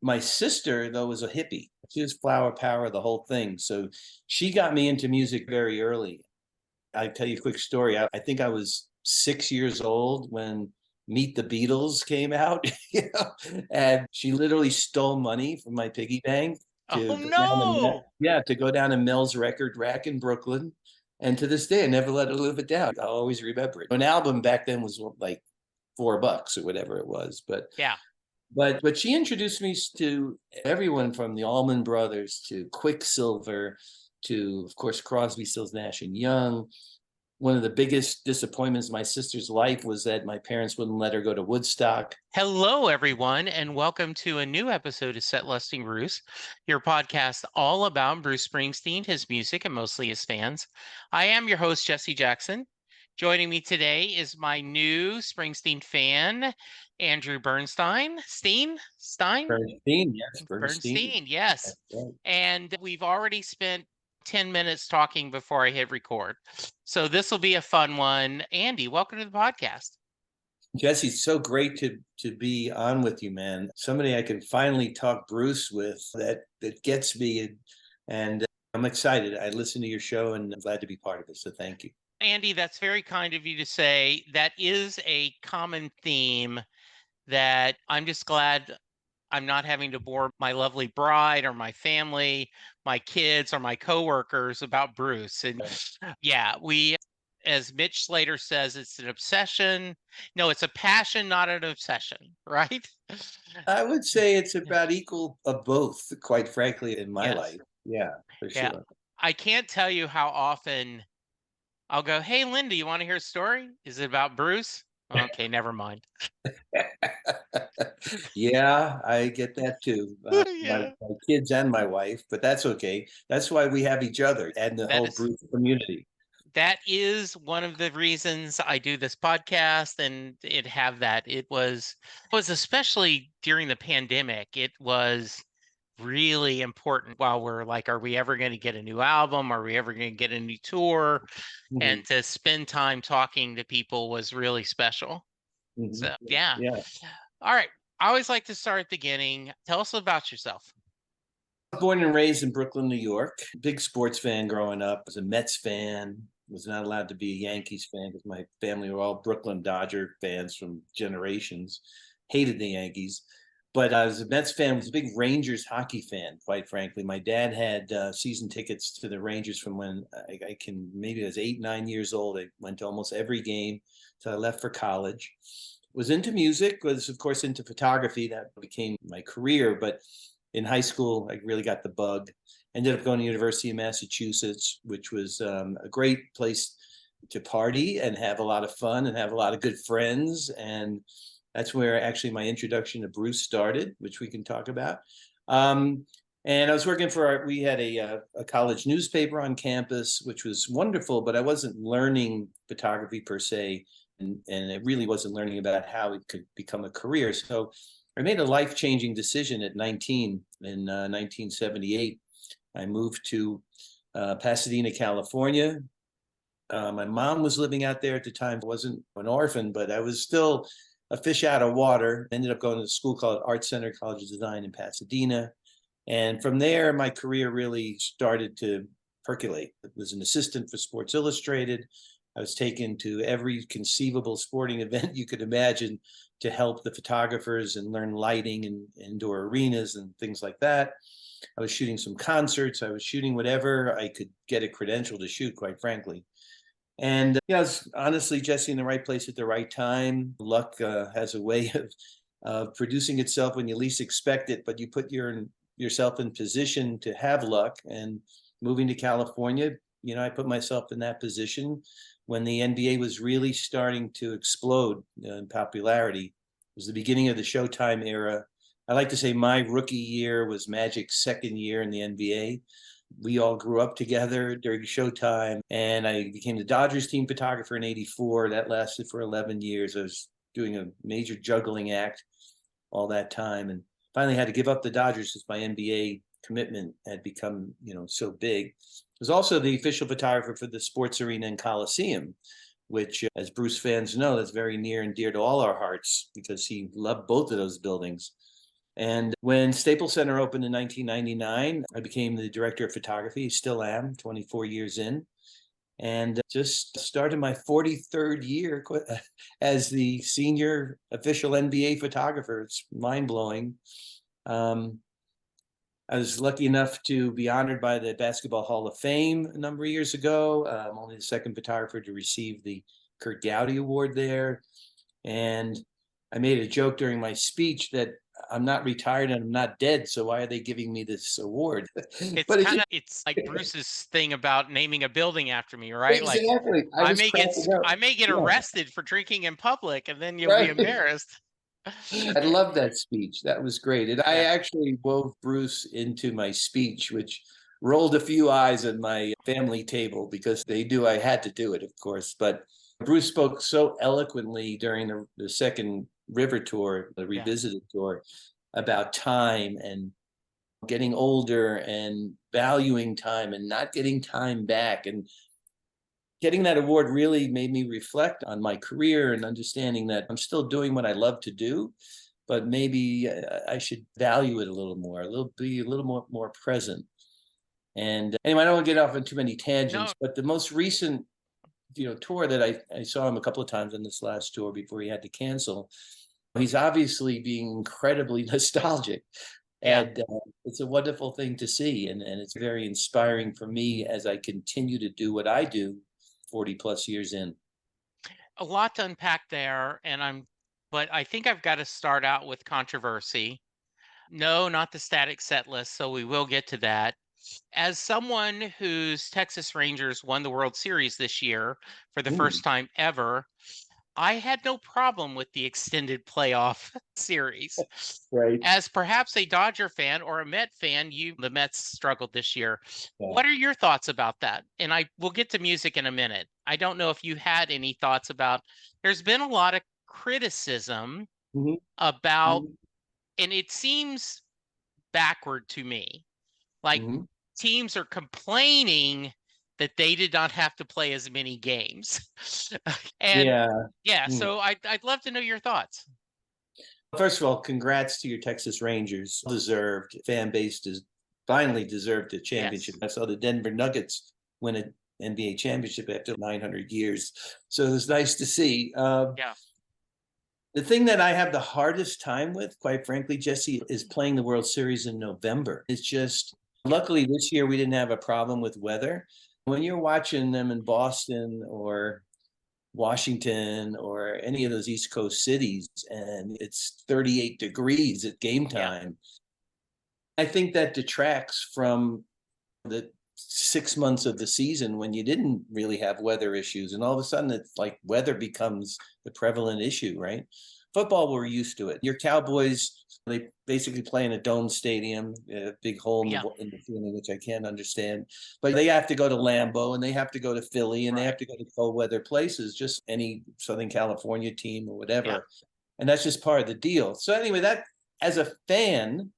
My sister, though, was a hippie. She was flower power, the whole thing. So she got me into music very early. I'll tell you a quick story. I think I was 6 years old when Meet the Beatles came out, and she literally stole money from my piggy bank Oh to go down no! to go down to Mel's record rack in Brooklyn. And to this day, I never let her live it down. I'll always remember it. An album back then was like $4 or whatever it was, Yeah. but she introduced me to everyone from the Allman Brothers to Quicksilver to, of course, Crosby, Stills, Nash and Young. One of the biggest disappointments in my sister's life was that my parents wouldn't let her go to Woodstock. Hello, everyone, and welcome to a new episode of Set Lusting Bruce, your podcast all about Bruce Springsteen, his music, and mostly his fans. I am your host, Jesse Jackson. Joining me today is my new Springsteen fan, Andrew Bernstein. Stein? Bernstein, yes, Bernstein. Bernstein, yes. That's right. And we've already spent 10 minutes talking before I hit record. So this will be a fun one. Andy, welcome to the podcast. Jesse, it's so great to be on with you, man. Somebody I can finally talk Bruce with that gets me, and I'm excited. I listen to your show, and I'm glad to be part of it. So thank you. Andy, that's very kind of you to say. That is a common theme that I'm just glad I'm not having to bore my lovely bride or my family, my kids or my coworkers about Bruce. And yeah, as Mitch Slater says, it's an obsession. No, it's a passion, not an obsession, right? I would say it's about equal of both, quite frankly, in my Yes. life. Yeah, for Yeah. sure. I can't tell you how often I'll go, "Hey, Linda, you want to hear a story? Is it about Bruce?" Okay, never mind. Yeah, I get that too. Yeah. My kids and my wife, but that's okay. That's why we have each other and the That whole is Bruce community. that is one of the reasons I do this podcast and it was especially during the pandemic. It was really important while we're like, are we ever going to get a new album? Are we ever going to get a new tour? Mhm, And to spend time talking to people was really special. mhm. So, yeah. Yeah. All right. I always like to start at the beginning. Tell us about yourself. Born and raised in Brooklyn, New York. Big sports fan growing up. Was a Mets fan. Was not allowed to be a Yankees fan because my family were all Brooklyn Dodger fans from generations. Hated the Yankees. But I was a Mets fan. Was a big Rangers hockey fan, quite frankly. My dad had season tickets to the Rangers from when I can, maybe I was 8, 9 years old. I went to almost every game. So I left for college. Was into music, was of course into photography. That became my career. But in high school, I really got the bug. Ended up going to University of Massachusetts, which was a great place to party and have a lot of fun and have a lot of good friends. And that's where actually my introduction to Bruce started, which we can talk about. And I was working we had a college newspaper on campus, which was wonderful, but I wasn't learning photography per se. And it really wasn't learning about how it could become a career. So I made a life-changing decision at 19 in 1978. I moved to Pasadena, California. My mom was living out there at the time. I wasn't an orphan, but I was still a fish out of water. Ended up going to a school called Art Center College of Design in Pasadena. And from there, my career really started to percolate. I was an assistant for Sports Illustrated. I was taken to every conceivable sporting event you could imagine to help the photographers and learn lighting and indoor arenas and things like that. I was shooting some concerts. I was shooting whatever I could get a credential to shoot, quite frankly. And yeah, I was honestly, Jesse, in the right place at the right time. Luck has a way of producing itself when you least expect it, but you put yourself in position to have luck. And moving to California, I put myself in that position when the NBA was really starting to explode in popularity. It was the beginning of the Showtime era. I like to say my rookie year was Magic's second year in the NBA. We all grew up together during Showtime, and I became the Dodgers team photographer in '84. That lasted for 11 years. I was doing a major juggling act all that time, and finally had to give up the Dodgers since my NBA commitment had become, so big. I was also the official photographer for the Sports Arena and Coliseum, which, as Bruce fans know, that's very near and dear to all our hearts because he loved both of those buildings. And when Staples Center opened in 1999, I became the director of photography, still am, 24 years in, and just started my 43rd year as the senior official NBA photographer. It's mind blowing. Um, I was lucky enough to be honored by the Basketball Hall of Fame a number of years ago. I'm only the second photographer to receive the Kurt Gowdy Award there. And I made a joke during my speech that I'm not retired and I'm not dead, so why are they giving me this award? It's But kind of it's like Bruce's thing about naming a building after me, right? Like exactly. I was cracking up. I may get Yeah, arrested for drinking in public, and then you'll be right. embarrassed. I love that speech. That was great. And I Yeah. actually wove Bruce into my speech, which rolled a few eyes at my family table because they knew I had to do it, of course. But Bruce spoke so eloquently during the second River tour, the Yeah. revisited tour, about time and getting older and valuing time and not getting time back. And getting that award really made me reflect on my career and understanding that I'm still doing what I love to do, but maybe I should value it a little more, be a little more present. And anyway, I don't want to get off on too many No, tangents, but the most recent tour that I saw him a couple of times on this last tour before he had to cancel. He's obviously being incredibly nostalgic, yeah. and it's a wonderful thing to see, and it's very inspiring for me as I continue to do what I do 40 plus years in. A lot to unpack there, but I think I've got to start out with controversy. No, not the static set list, so we will get to that. As someone whose Texas Rangers won the World Series this year for the Mm, first time ever, I had no problem with the extended playoff series. right. As perhaps a Dodger fan or a Met fan, the Mets struggled this year. Yeah. What are your thoughts about that? And I will get to music in a minute. I don't know if you had any thoughts about there's been a lot of criticism Hmm. about, Hmm. and it seems backward to me. Like Hmm. teams are complaining that they did not have to play as many games. And Yeah. yeah, Mm. so I'd love to know your thoughts. First of all, congrats to your Texas Rangers. Deserved fan base finally deserved a championship. Yes. I saw the Denver Nuggets win an NBA championship after 900 years, so it was nice to see. Yeah. The thing that I have the hardest time with, quite frankly, Jesse, is playing the World Series in November. It's just, luckily this year we didn't have a problem with weather. When you're watching them in Boston or Washington or any of those East Coast cities and it's 38 degrees at game Yeah. time, I think that detracts from the 6 months of the season when you didn't really have weather issues. And all of a sudden, it's like weather becomes the prevalent issue, right? Football, we're used to it. Your Cowboys, they basically play in a dome stadium, a big hole in Yeah. the ceiling, which I can't understand. But they have to go to Lambeau and they have to go to Philly and they Right. have to go to cold weather places, just any Southern California team or Yeah. whatever. And that's just part of the deal. So, anyway, that as a fan,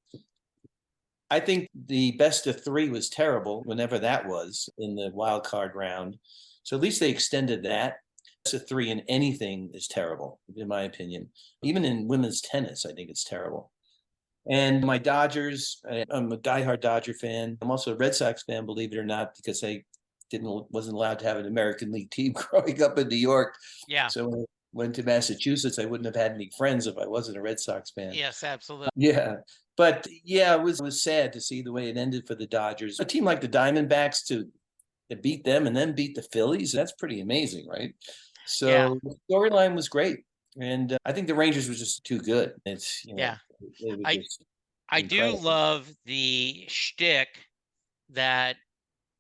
I think the best of three was terrible, whenever that was in the wild card round. So at least they extended that. Best of three in anything is terrible, in my opinion. Even in women's tennis, I think it's terrible. And my Dodgers, I'm a diehard Dodger fan. I'm also a Red Sox fan, believe it or not, because I wasn't allowed to have an American League team growing up in New York. Yeah. So when I went to Massachusetts, I wouldn't have had any friends if I wasn't a Red Sox fan. Yes, absolutely. Yeah. But yeah, it was sad to see the way it ended for the Dodgers. A team like the Diamondbacks to beat them and then beat the Phillies, that's pretty amazing, right? Yeah. So the storyline was great. And I think the Rangers were just too good. Yeah. They were I just I do incredible. love the shtick that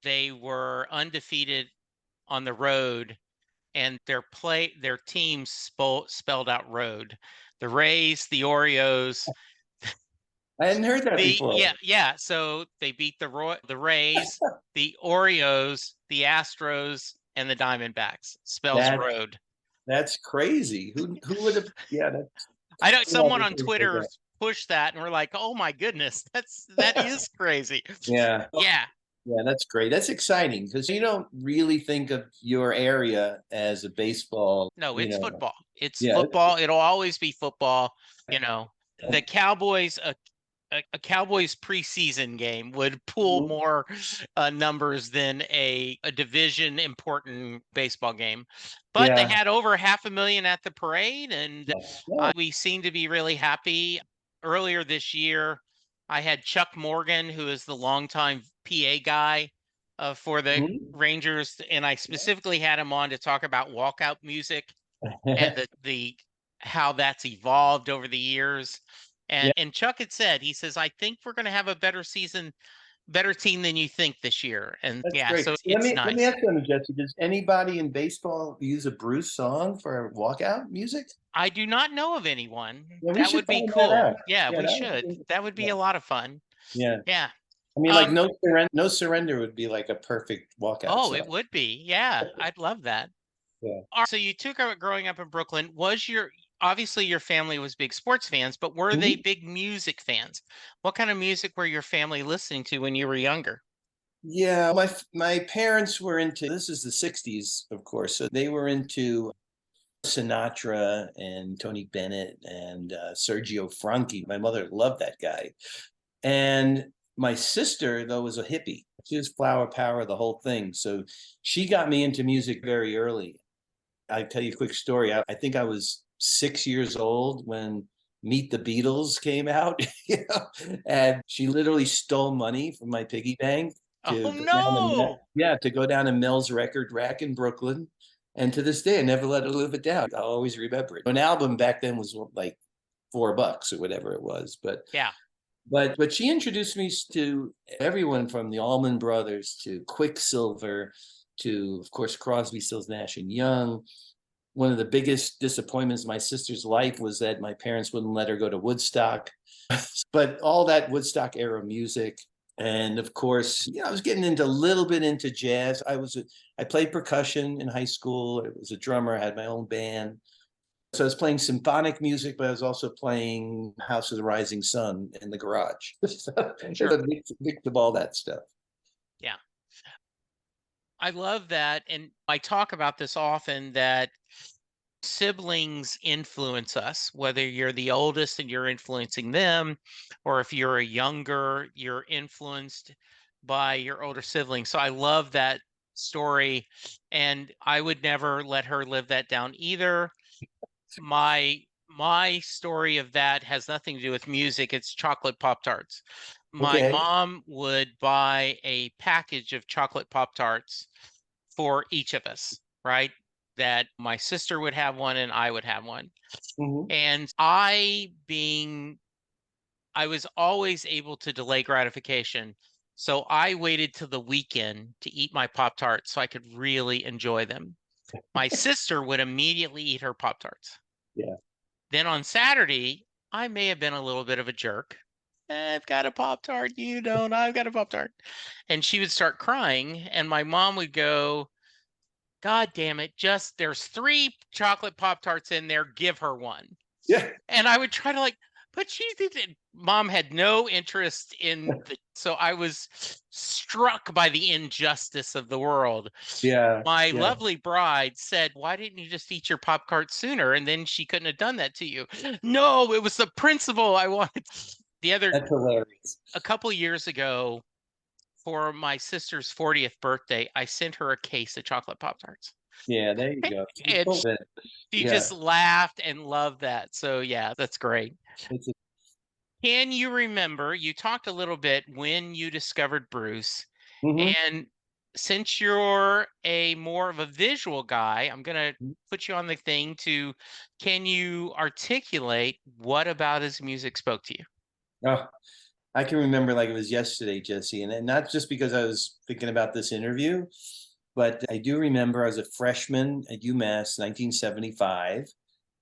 they were undefeated on the road and their team spelled out road. The Rays, the Orioles, I hadn't heard that the before. yeah. So they beat the Rays, the Orioles, the Astros, and the Diamondbacks. Spells That road. that's crazy. Who would have? Yeah, that's I know who someone ever on would have said Twitter that? pushed that, and we're like, "Oh my goodness, that is crazy." Yeah. Yeah. Yeah, that's great. That's exciting because you don't really think of your area as a baseball, No, it's football. It's Yeah, football. It'll always be football. You know. the Cowboys, a Cowboys preseason game would pull Mhm. more numbers than a division important baseball game. But they Yeah. had over 500,000 at the parade, and Yeah. we seem to be really happy. Earlier this year, I had Chuck Morgan, who is the longtime PA guy for the Mhm. Rangers, and I specifically had him on to talk about walkout music and the how that's evolved over the years. Yeah, And Chuck had said, he says, I think we're going to have a better season, better team than you think this year. And that's yeah, great. so Let it's me nice. ask you something, Jesse. Does anybody in baseball use a Bruce song for walkout music? I do not know of anyone. Yeah, we That should would be find that cool. out. Yeah, Yeah, we that would should. be, That would be yeah, a lot of fun. yeah. Yeah. I mean, like Um, no surrender would be like a perfect walkout oh, it song. would be. Yeah, I'd love that. Yeah. So you took out growing up in Brooklyn. Was your obviously your family was big sports fans, but were they Mhm. big music fans? What kind of music were your family listening to when you were younger? Yeah, my parents were into, this is the 60s, of course. So they were into Sinatra and Tony Bennett and Sergio Franchi. My mother loved that guy. And my sister, though, was a hippie. She was flower power, the whole thing. So she got me into music very early. I'll tell you a quick story. I think I was 6 years old when Meet the Beatles came out, and she literally stole money from my piggy bank Oh to go down no. to go down to Mel's record rack in Brooklyn. And to this day, I never let her live it down. I'll always remember it. An album back then was like $4 or whatever it was, Yeah. but she introduced me to everyone from the Allman Brothers to Quicksilver to, of course, Crosby, Stills, Nash and Young. One of the biggest disappointments in my sister's life was that my parents wouldn't let her go to Woodstock. But all that Woodstock era music, and of course, I was getting into a little bit into jazz. I played percussion in high school. I was a drummer. I had my own band. So I was playing symphonic music, but I was also playing House of the Rising Sun in the garage. So it's Sure. a mix of all that stuff. Yeah. I love that. And I talk about this often that siblings influence us, whether you're the oldest and you're influencing them, or if you're a younger, you're influenced by your older sibling. So I love that story. And I would never let her live that down either. My story of that has nothing to do with music. It's chocolate Pop Tarts. My Okay. mom would buy a package of chocolate Pop Tarts for each of us, right? That my sister would have one and I would have one. Mhm. And I was always able to delay gratification. So I waited till the weekend to eat my Pop Tarts so I could really enjoy them. My sister would immediately eat her Pop Tarts. Yeah. Then on Saturday, I may have been a little bit of a jerk. I've got a Pop Tart, you don't, I've got a Pop Tart. And she would start crying, and my mom would go, God damn it, just there's 3 chocolate Pop Tarts in there, give her one. Yeah. And I would try to like, but she didn't. Mom had no interest in the, so I was struck by the injustice of the world. Yeah. My Yeah. lovely bride said, why didn't you just eat your Pop Tart sooner? And then she couldn't have done that to you. No, it was the principle I wanted. The other, That's hilarious. a couple years ago, for my sister's 40th birthday, I sent her a case of chocolate Pop Tarts. Yeah, there you go. And she Yeah. just laughed and loved that. So yeah, that's great. It's a, Can you remember, you talked a little bit when you discovered Bruce, mhm. and since you're a more of a visual guy, I'm going to put you on the thing to, can you articulate what about his music spoke to you? Oh, I can remember like it was yesterday, Jesse, and not just because I was thinking about this interview, but I do remember I was a freshman at UMass, 1975,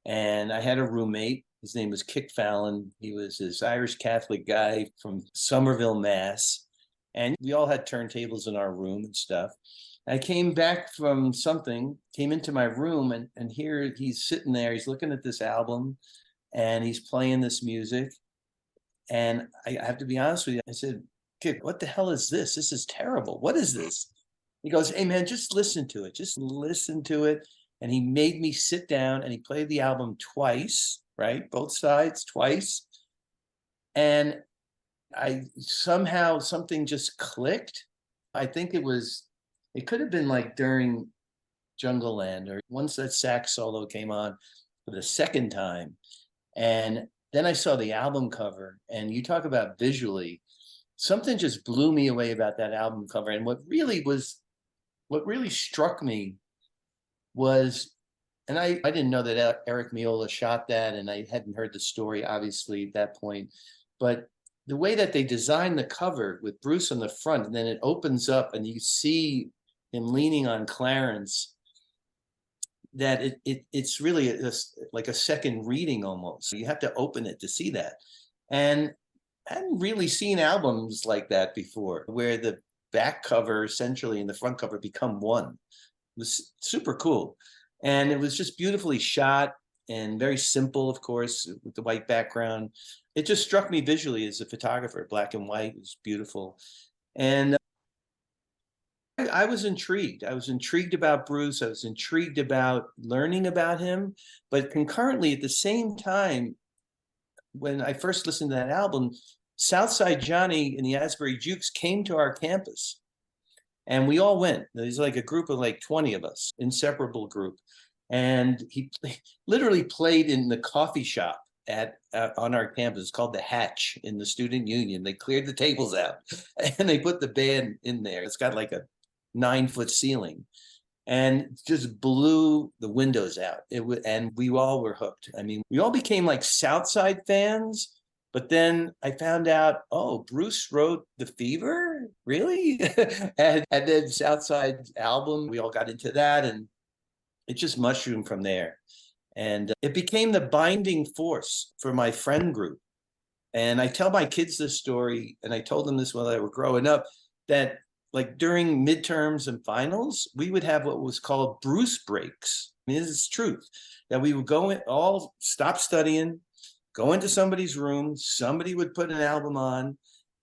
and I had a roommate. His name was Kit Fallon. He was this Irish Catholic guy from Somerville, Mass. And we all had turntables in our room and stuff. I came back from something, came into my room, and here he's sitting there. He's looking at this album and he's playing this music. And I have to be honest with you. I said, Kid, what the hell is this? This is terrible. What is this? He goes, hey, man, just listen to it. Just listen to it. And he made me sit down and he played the album twice, right? Both sides twice. And I somehow something just clicked. I think it could have been like during Jungle Land or once that sax solo came on for the second time. And then I saw the album cover, and you talk about visually, something just blew me away about that album cover. And what really struck me was, and I didn't know that Eric Miola shot that, and I hadn't heard the story obviously at that point, but the way that they designed the cover with Bruce on the front, and then it opens up and you see him leaning on Clarence, that it's really like a second reading almost. So you have to open it to see that. And I hadn't really seen albums like that before, where the back cover essentially and the front cover become one. It was super cool. And it was just beautifully shot and very simple, of course, with the white background. It just struck me visually as a photographer. Black and white was beautiful. And I was intrigued. I was intrigued about Bruce. I was intrigued about learning about him. But concurrently, at the same time, when I first listened to that album, Southside Johnny and the Asbury Jukes came to our campus. And we all went. There's like a group of like 20 of us, inseparable group. And he literally played in the coffee shop on our campus. It's called the Hatch in the Student Union. They cleared the tables out and they put the band in there. It's got like a 9-foot ceiling and just blew the windows out. And we all were hooked. I mean, we all became like Southside fans. But then I found out, oh, Bruce wrote The Fever? Really? and then Southside's album, we all got into that, and it just mushroomed from there. And it became the binding force for my friend group. And I tell my kids this story, and I told them this when they were growing up, that like during midterms and finals, we would have what was called Bruce breaks. I mean, this is truth, that we would go in, all stop studying, go into somebody's room, somebody would put an album on,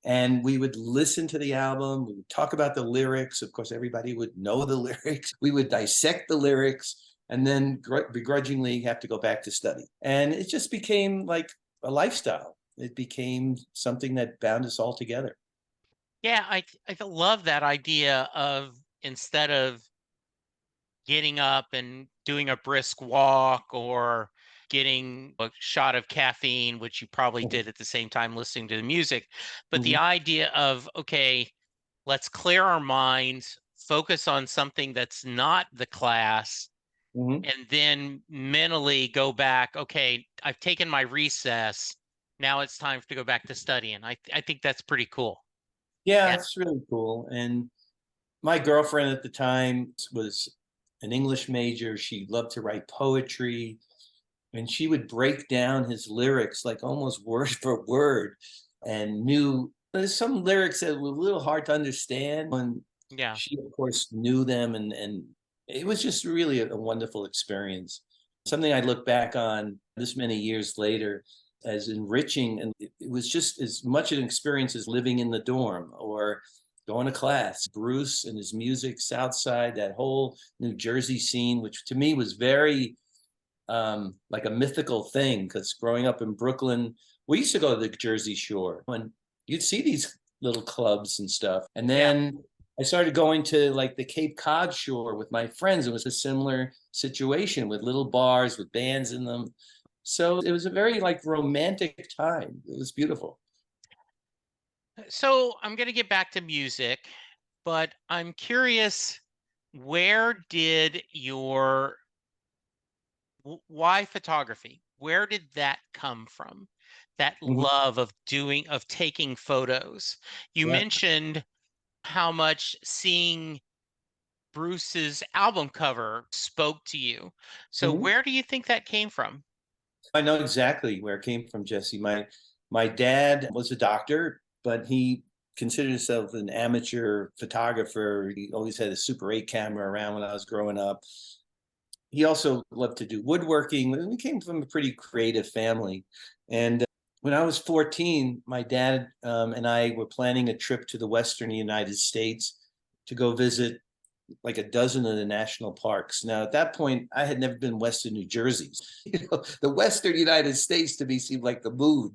and we would listen to the album. We would talk about the lyrics. Of course, everybody would know the lyrics. We would dissect the lyrics and then begrudgingly have to go back to study. And it just became like a lifestyle. It became something that bound us all together. Yeah, I love that idea of instead of getting up and doing a brisk walk or getting a shot of caffeine, which you probably did at the same time listening to the music, but the idea of, okay, let's clear our minds, focus on something that's not the class, Mm-hmm. and then mentally go back, okay, I've taken my recess. Now it's time to go back to studying. I think that's pretty cool. Yeah, Yeah. it's really cool. And my girlfriend at the time was an English major. She loved to write poetry, and she would break down his lyrics like almost word for word, and knew there's some lyrics that were a little hard to understand. And Yeah. she, of course, knew them, and it was just really a wonderful experience. Something I look back on this many years later as enriching, and it was just as much an experience as living in the dorm or going to class. Bruce and his music, Southside, that whole New Jersey scene, which to me was very like a mythical thing, because growing up in Brooklyn, we used to go to the Jersey Shore and you'd see these little clubs and stuff. And Yeah. then I started going to like the Cape Cod shore with my friends. It was a similar situation with little bars with bands in them. So it was a very like romantic time. It was beautiful. So I'm going to get back to music, but I'm curious, where did your why photography? Where did that come from? That Mhm. love of taking photos. You Yeah. mentioned how much seeing Bruce's album cover spoke to you. So Mhm. where do you think that came from? I know exactly where it came from, Jesse. My dad was a doctor, but he considered himself an amateur photographer. He always had a Super 8 camera around when I was growing up. He also loved to do woodworking. We came from a pretty creative family. And when I was 14, my dad and I were planning a trip to the Western United States to go visit like a dozen of the national parks. Now, at that point, I had never been west of New Jersey. The Western United States to me seemed like the mood.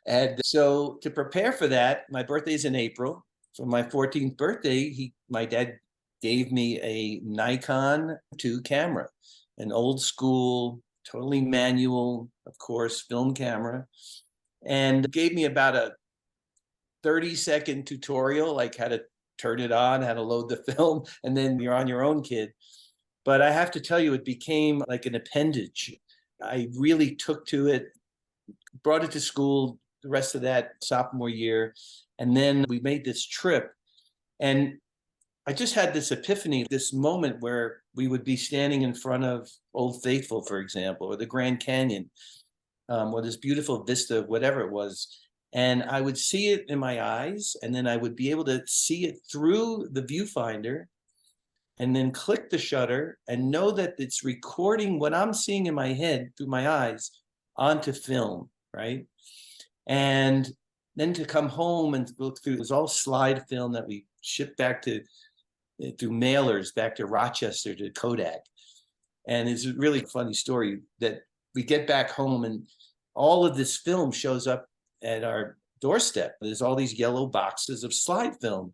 And so to prepare for that, my birthday's in April. For my 14th birthday, my dad gave me a Nikon 2 camera, an old school, totally manual, of course, film camera, and gave me about a 30-second tutorial, like how to turn it on, how to load the film, and then you're on your own, kid. But I have to tell you, it became like an appendage. I really took to it, brought it to school the rest of that sophomore year. And then we made this trip. And I just had this epiphany, this moment where we would be standing in front of Old Faithful, for example, or the Grand Canyon, or this beautiful vista of whatever it was. And I would see it in my eyes, and then I would be able to see it through the viewfinder, and then click the shutter and know that it's recording what I'm seeing in my head through my eyes onto film, right? And then to come home and look through, it was all slide film that we shipped back to, through mailers back to Rochester to Kodak. And it's a really funny story that we get back home and all of this film shows up at our doorstep. There's all these yellow boxes of slide film,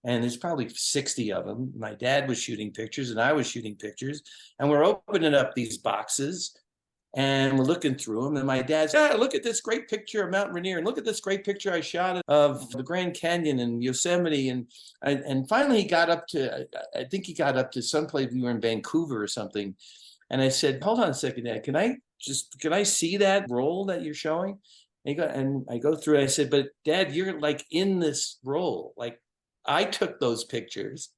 and there's probably 60 of them. My dad was shooting pictures and I was shooting pictures, and we're opening up these boxes and we're looking through them. And my dad's, look at this great picture of Mount Rainier, and look at this great picture I shot of the Grand Canyon and Yosemite. And finally he got up to, I think he got up to someplace, we were in Vancouver or something. And I said, hold on a second, Dad, can I see that roll that you're showing? And I go through it. I said, but Dad, you're like in this roll. Like, I took those pictures.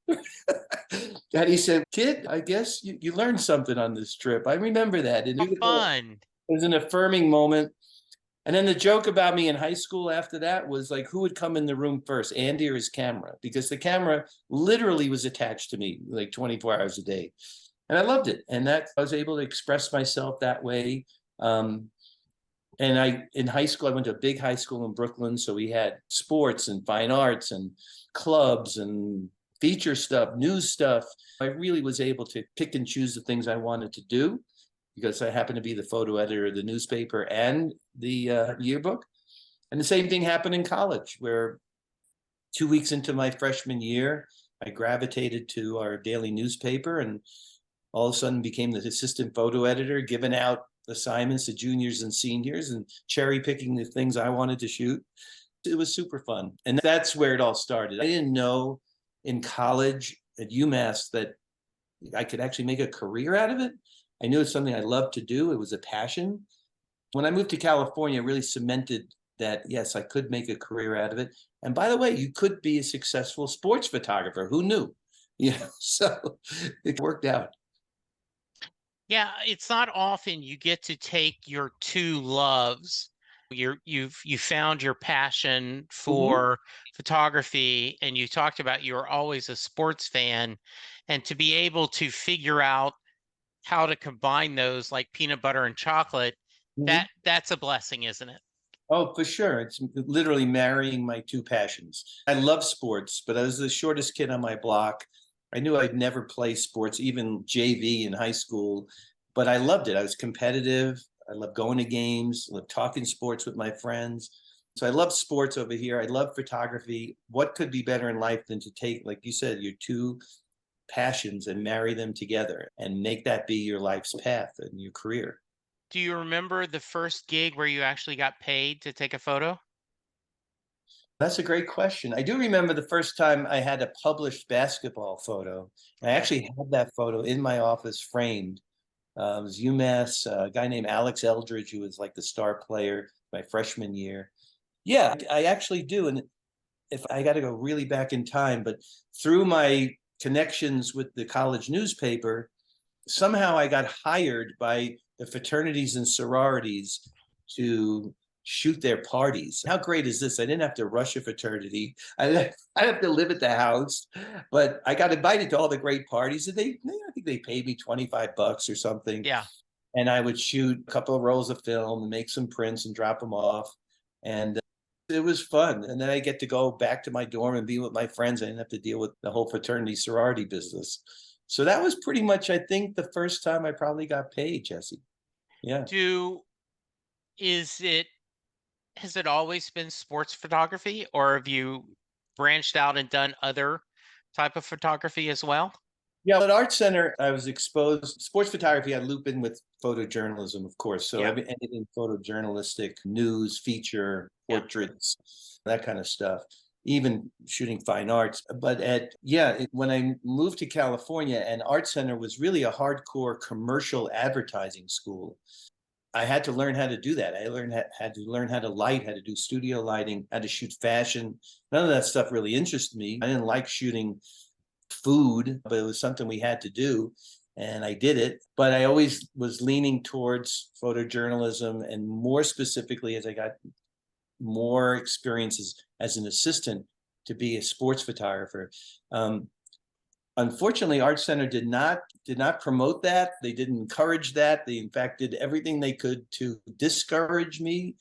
And he said, kid, I guess you learned something on this trip. I remember that. And How fun. it was an affirming moment. And then the joke about me in high school after that was like, who would come in the room first, Andy or his camera? Because the camera literally was attached to me like 24 hours a day. And I loved it. And that I was able to express myself that way. And in high school, I went to a big high school in Brooklyn. So we had sports and fine arts and clubs and feature stuff, news stuff. I really was able to pick and choose the things I wanted to do because I happened to be the photo editor of the newspaper and the yearbook. And the same thing happened in college, where 2 weeks into my freshman year, I gravitated to our daily newspaper and all of a sudden became the assistant photo editor, giving out assignments to juniors and seniors and cherry picking the things I wanted to shoot. It was super fun. And that's where it all started. I didn't know in college at UMass that I could actually make a career out of it. I knew it's something I loved to do. It was a passion. When I moved to California, it really cemented that, yes, I could make a career out of it. And by the way, you could be a successful sports photographer. Who knew? So it worked out. Yeah, it's not often you get to take your two loves. You found your passion for photography, and you talked about you were always a sports fan, and to be able to figure out how to combine those like peanut butter and chocolate, that's a blessing, isn't it? Oh, for sure. It's literally marrying my two passions. I love sports, but I was the shortest kid on my block. I knew I'd never play sports, even JV in high school, but I loved it. I was competitive. I loved going to games, I loved talking sports with my friends. So I love sports over here. I love photography. What could be better in life than to take, like you said, your two passions and marry them together and make that be your life's path and your career? Do you remember the first gig where you actually got paid to take a photo? That's a great question. I do remember the first time I had a published basketball photo. I actually had that photo in my office framed. It was UMass, a guy named Alex Eldridge, who was like the star player my freshman year. Yeah, I actually do. And if I got to go really back in time, but through my connections with the college newspaper, somehow I got hired by the fraternities and sororities to shoot their parties. How great is this? I didn't have to rush a fraternity. I have to live at the house, but I got invited to all the great parties, and I think they paid me $25 or something. Yeah. And I would shoot a couple of rolls of film and make some prints and drop them off. And It was fun. And then I get to go back to my dorm and be with my friends. I didn't have to deal with the whole fraternity sorority business. So that was pretty much, I think, the first time I probably got paid, Jesse. Yeah. Do is it has it always been sports photography, or have you branched out and done other type of photography as well? Yeah, at Art Center, I was exposed sports photography. I loop in with photojournalism, of course. So Yeah, anything photojournalistic, news, feature, yeah. portraits, that kind of stuff. Even shooting fine arts. But when I moved to California, and Art Center was really a hardcore commercial advertising school. I had to learn how to do that. I had to learn how to light, how to do studio lighting, how to shoot fashion. None of that stuff really interested me. I didn't like shooting food, but it was something we had to do. And I did it. But I always was leaning towards photojournalism, and more specifically, as I got more experiences as an assistant, to be a sports photographer. Um, Unfortunately, Art Center did not promote that. They didn't encourage that. They, in fact, did everything they could to discourage me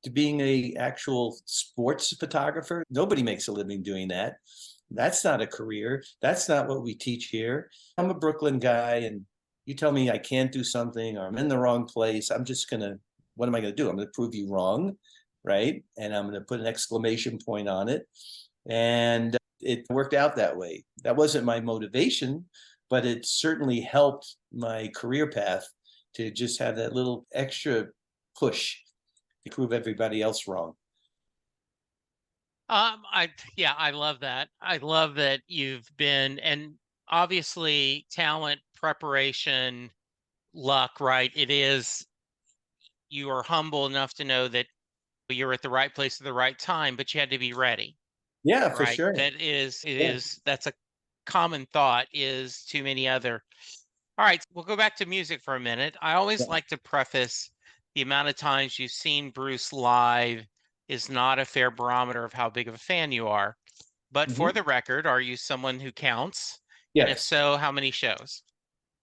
to being a actual sports photographer. Nobody makes a living doing that. That's not a career. That's not what we teach here. I'm a Brooklyn guy, and you tell me I can't do something or I'm in the wrong place. What am I going to do? I'm going to prove you wrong, right? And I'm going to put an exclamation point on it. And it worked out that way. That wasn't my motivation, but it certainly helped my career path to just have that little extra push to prove everybody else wrong. I love that. I love that you've been, and obviously talent, preparation, luck, right? It is, you are humble enough to know that you're at the right place at the right time, but you had to be ready, Yeah, for right? sure. That is, it Yeah. is, that's a common thought is too many other. All right, we'll go back to music for a minute. I always Yeah. like to preface the amount of times you've seen Bruce live is not a fair barometer of how big of a fan you are. But for Mhm. the record, are you someone who counts? And if Yes. so, how many shows?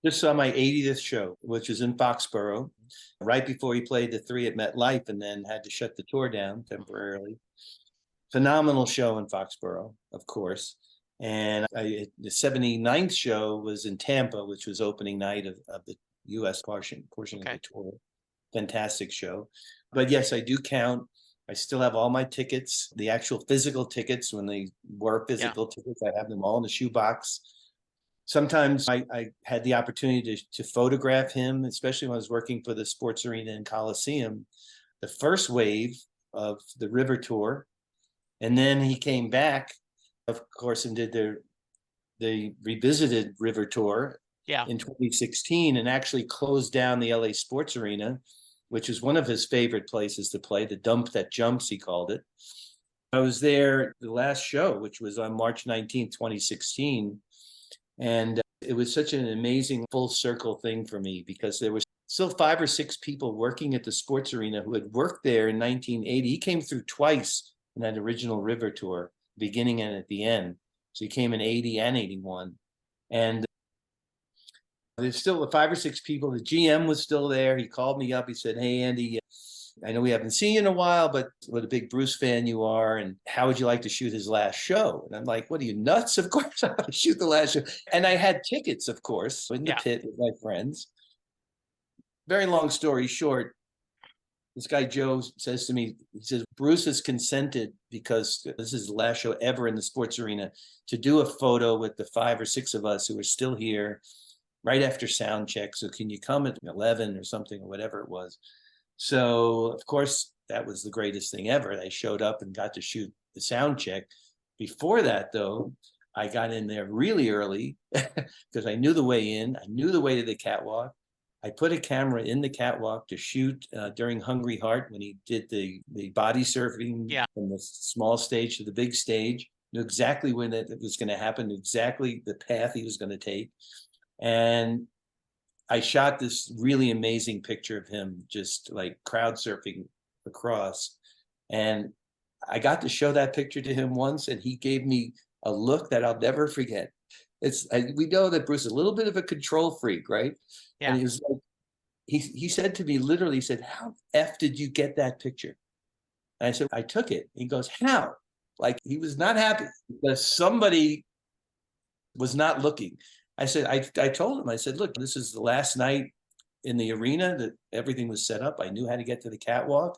Just saw my 80th show, which was in Foxborough, right before he played the three at MetLife and then had to shut the tour down temporarily. Phenomenal show in Foxborough, of course. And the 79th show was in Tampa, which was opening night of the US portion of the Okay. tour. Fantastic show. But yes, I do count. I still have all my tickets, the actual physical tickets when they were Yeah. physical tickets. I have them all in the shoebox. Sometimes I had the opportunity to photograph him, especially when I was working for the sports arena in Coliseum, the first wave of the River Tour. And then he came back, of course, and did the revisited River Tour Yeah. in 2016 and actually closed down the LA Sports Arena, which is one of his favorite places to play, the dump that jumps, he called it. I was there the last show, which was on March 19th, 2016. And it was such an amazing full circle thing for me because there was still 5 or 6 people working at the sports arena who had worked there in 1980. He came through twice in that original River Tour, beginning and at the end. So he came in 80 and 81. And there's still 5 or 6 people. The GM was still there. He called me up. He said, "Hey, Andy, I know we haven't seen you in a while, but what a big Bruce fan you are. And how would you like to shoot his last show?" And I'm like, "What are you, nuts? Of course I want to shoot the last show." And I had tickets, of course, in the Yeah. pit with my friends. Very long story short, this guy Joe says to me, he says, "Bruce has consented, because this is the last show ever in the sports arena, to do a photo with the 5 or 6 of us who are still here right after sound check. So can you come at 11 or something, or whatever it was?" So, of course, that was the greatest thing ever. I showed up and got to shoot the sound check. Before that, though, I got in there really early because I knew the way in. I knew the way to the catwalk. I put a camera in the catwalk to shoot during Hungry Heart when he did the body surfing Yeah. from the small stage to the big stage. Knew exactly when it was going to happen, exactly the path he was going to take. And I shot this really amazing picture of him just like crowd surfing across. And I got to show that picture to him once, and he gave me a look that I'll never forget. We know that Bruce is a little bit of a control freak, right? And Yeah. he was like, he said to me literally, he said, "How F did you get that picture?" And I said, I took it. He goes, how? Like he was not happy because somebody was not looking. I said, I told him, I said, look, this is the last night in the arena that everything was set up. I knew how to get to the catwalk,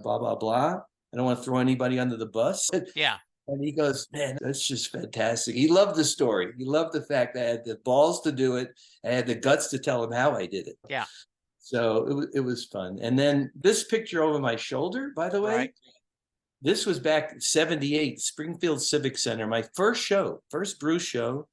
blah, blah, blah. I don't want to throw anybody under the bus. Yeah. And he goes, man, that's just fantastic. He loved the story. He loved the fact that I had the balls to do it. I had the guts to tell him how I did it. Yeah. So it was fun. And then this picture over my shoulder, by the way, Right. this was back in 78, Springfield Civic Center, my first show, first Bruce show.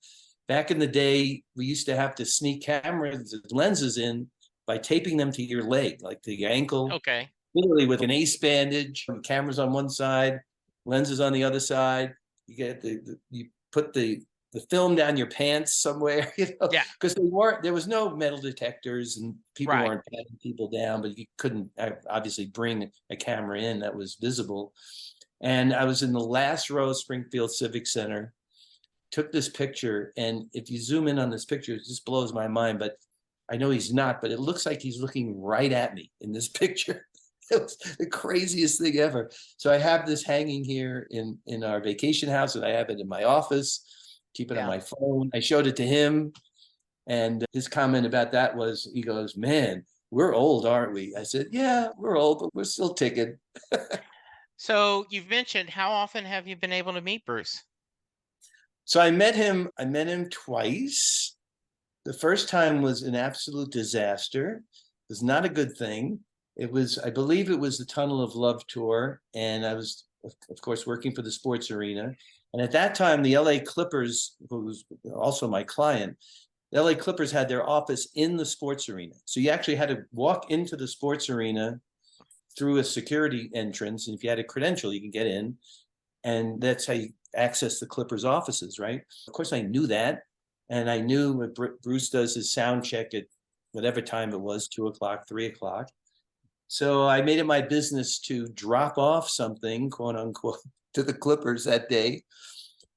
Back in the day, we used to have to sneak cameras, lenses in by taping them to your leg, like to your ankle. Okay. Literally with an ace bandage, cameras on one side, lenses on the other side. You get you put the film down your pants somewhere, Yeah. because there was no metal detectors and people Right. weren't patting people down, but you couldn't obviously bring a camera in that was visible. And I was in the last row of Springfield Civic Center, took this picture, and if you zoom in on this picture, it just blows my mind, but I know he's not, but it looks like he's looking right at me in this picture. It was the craziest thing ever. So I have this hanging here in our vacation house, and I have it in my office, keep it on my phone. I showed it to him, and his comment about that was, he goes, man, we're old, aren't we? I said, yeah, we're old, but we're still ticking. So you've mentioned, how often have you been able to meet Bruce? So I met him twice. The first time was an absolute disaster. It was not a good thing. It was, I believe it was the Tunnel of Love tour. And I was, of course, working for the sports arena. And at that time, the LA Clippers, who was also my client, the LA Clippers had their office in the sports arena. So you actually had to walk into the sports arena through a security entrance. And if you had a credential, you can get in. And that's how you access the Clippers offices, right? Of course, I knew that. And I knew when Bruce does his sound check at whatever time it was, 2 o'clock, 3 o'clock. So I made it my business to drop off something, quote unquote, to the Clippers that day.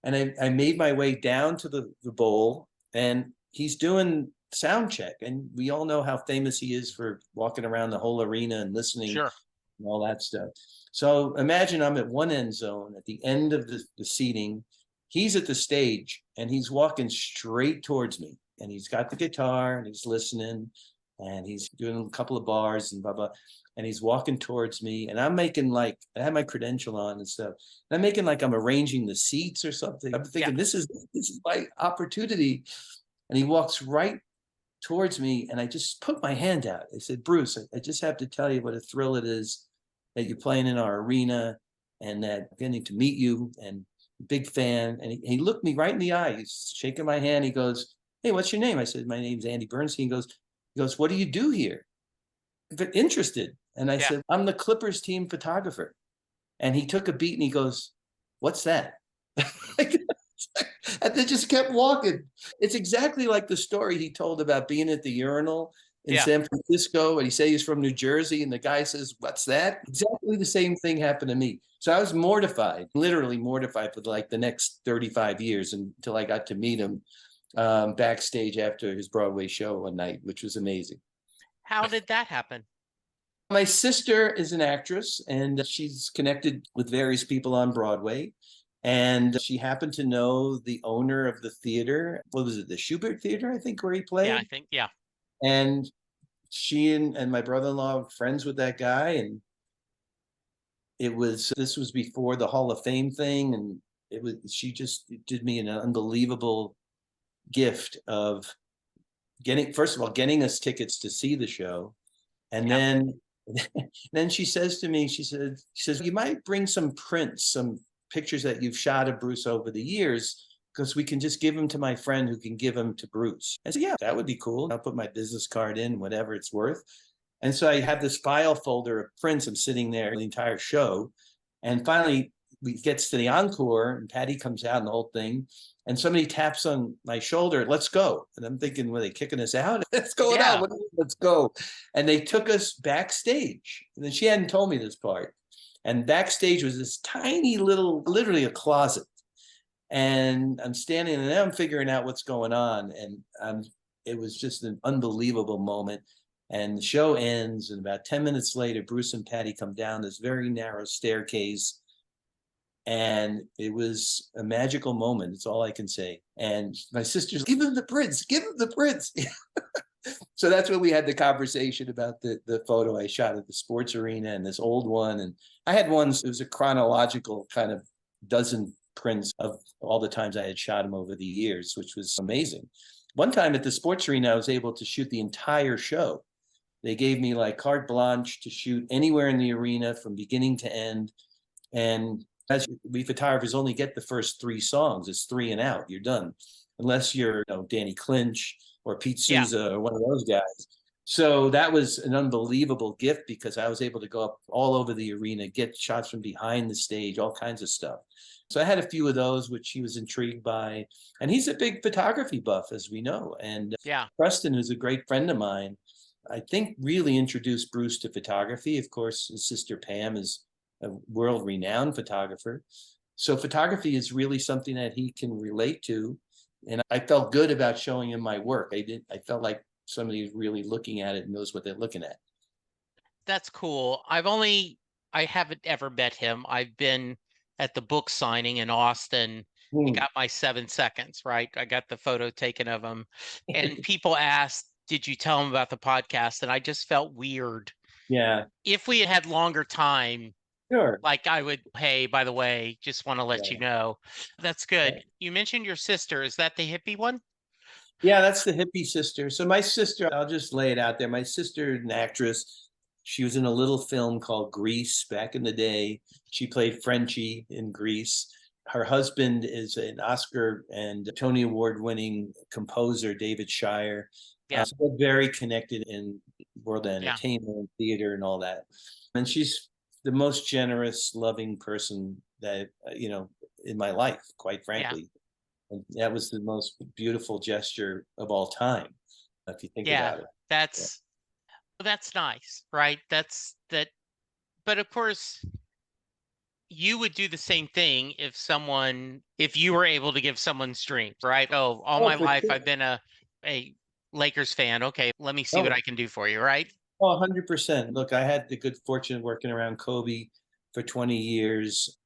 And I made my way down to the bowl, and he's doing sound check. And we all know how famous he is for walking around the whole arena and listening. Sure. And all that stuff. So imagine I'm at one end zone at the end of the seating. He's at the stage and he's walking straight towards me, and he's got the guitar and he's listening and he's doing a couple of bars and blah, blah. And he's walking towards me, and I'm making like, I have my credential on and stuff. And I'm making like I'm arranging the seats or something. I'm thinking, this is my opportunity. And he walks right towards me, and I just put my hand out. I said, Bruce, I just have to tell you what a thrill it is that you're playing in our arena, and that I'm getting to meet you, and big fan. And he looked me right in the eye. He's shaking my hand. He goes, hey, what's your name? I said, my name's Andy Bernstein. He goes, what do you do here? But interested. And I said, I'm the Clippers team photographer. And he took a beat and he goes, what's that? And they just kept walking. It's exactly like the story he told about being at the urinal in San Francisco, and he said he's from New Jersey, and the guy says, what's that? Exactly the same thing happened to me. So I was mortified, literally mortified for like the next 35 years until I got to meet him backstage after his Broadway show one night, which was amazing. How did that happen? My sister is an actress, and she's connected with various people on Broadway. And she happened to know the owner of the theater. What was it? The Schubert Theater, I think, where he played. Yeah, I think, yeah. And she and my brother-in-law were friends with that guy. And this was before the Hall of Fame thing. And she just did me an unbelievable gift of first of all, getting us tickets to see the show. And then she says to me, she says, you might bring some prints, some pictures that you've shot of Bruce over the years, because we can just give them to my friend who can give them to Bruce. I said, yeah, that would be cool. I'll put my business card in, whatever it's worth. And so I have this file folder of prints. I'm sitting there the entire show. And finally, we gets to the encore, and Patty comes out and the whole thing. And somebody taps on my shoulder, let's go. And I'm thinking, were they kicking us out? What's going on? Let's go. And they took us backstage. And then she hadn't told me this part. And backstage was this tiny little, literally a closet. And I'm standing there, I'm figuring out what's going on. And it was just an unbelievable moment. And the show ends, and about 10 minutes later, Bruce and Patty come down this very narrow staircase. And it was a magical moment. It's all I can say. And my sister's, give him the prince, give him the prince. So that's when we had the conversation about the photo I shot at the sports arena and this old one. And I had one, it was a chronological kind of dozen prints of all the times I had shot him over the years, which was amazing. One time at the sports arena, I was able to shoot the entire show. They gave me like carte blanche to shoot anywhere in the arena from beginning to end. And as we photographers only get the first 3 songs, it's 3 and out, you're done. Unless you're, Danny Clinch or Pete Yeah. Souza or one of those guys. So that was an unbelievable gift because I was able to go up all over the arena, get shots from behind the stage, all kinds of stuff. So I had a few of those, which he was intrigued by. And he's a big photography buff, as we know. And Yeah. Preston, who's a great friend of mine, I think really introduced Bruce to photography. Of course, his sister Pam is a world-renowned photographer. So photography is really something that he can relate to. And I felt good about showing him my work. I felt like somebody who's really looking at it and knows what they're looking at. That's cool. I haven't ever met him. I've been at the book signing in Austin. He got my 7 seconds, right? I got the photo taken of him. And people asked, did you tell him about the podcast? And I just felt weird. Yeah. If we had had longer time, Sure. like I would, hey, by the way, just want to let you Yeah. know. That's good. Yeah. You mentioned your sister. Is that the hippie one? Yeah, that's the hippie sister. So my sister, I'll just lay it out there. My sister, an actress, she was in a little film called Grease back in the day. She played Frenchie in Grease. Her husband is an Oscar and Tony Award-winning composer, David Shire. Yeah. So they're very connected in world of Yeah. entertainment, theater, and all that. And she's the most generous, loving person that, in my life, quite frankly. And that was the most beautiful gesture of all time, if you think Yeah. about it. That's nice, right? But of course, you would do the same thing if you were able to give someone streams, right? Oh, all my For life sure. I've been a Lakers fan. Okay, let me see what Oh, I can do for you, right? 100%. Look, I had the good fortune of working around Kobe for 20 years.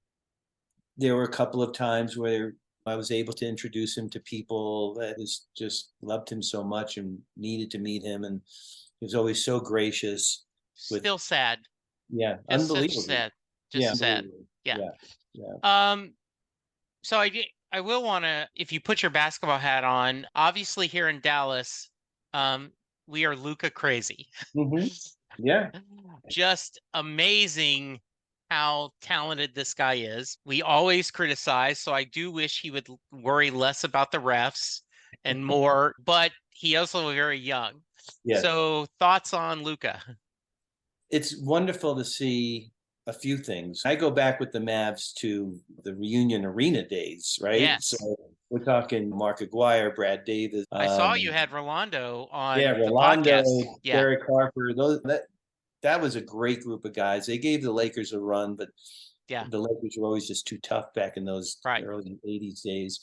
There were a couple of times where I was able to introduce him to people that just loved him so much and needed to meet him. And he was always so gracious with, Still sad. yeah, Just such unbelievable. sad. Yeah, Just sad. unbelievable. Yeah. Yeah. So I will want to, if you put your basketball hat on, obviously here in Dallas, we are Luka crazy. Mm-hmm. Yeah. Just amazing how talented this guy is. We always criticize, so I do wish he would worry less about the refs and more, but he also very young. Yes. So thoughts on Luka? It's wonderful to see a few things. I go back with the Mavs to the Reunion Arena days, right? Yes. So we're talking Mark Aguirre, Brad Davis. I saw you had Rolando on the Rolando, podcast. Yeah. Derek Harper. That was a great group of guys. They gave the Lakers a run, but the Lakers were always just too tough back in those early 80s days.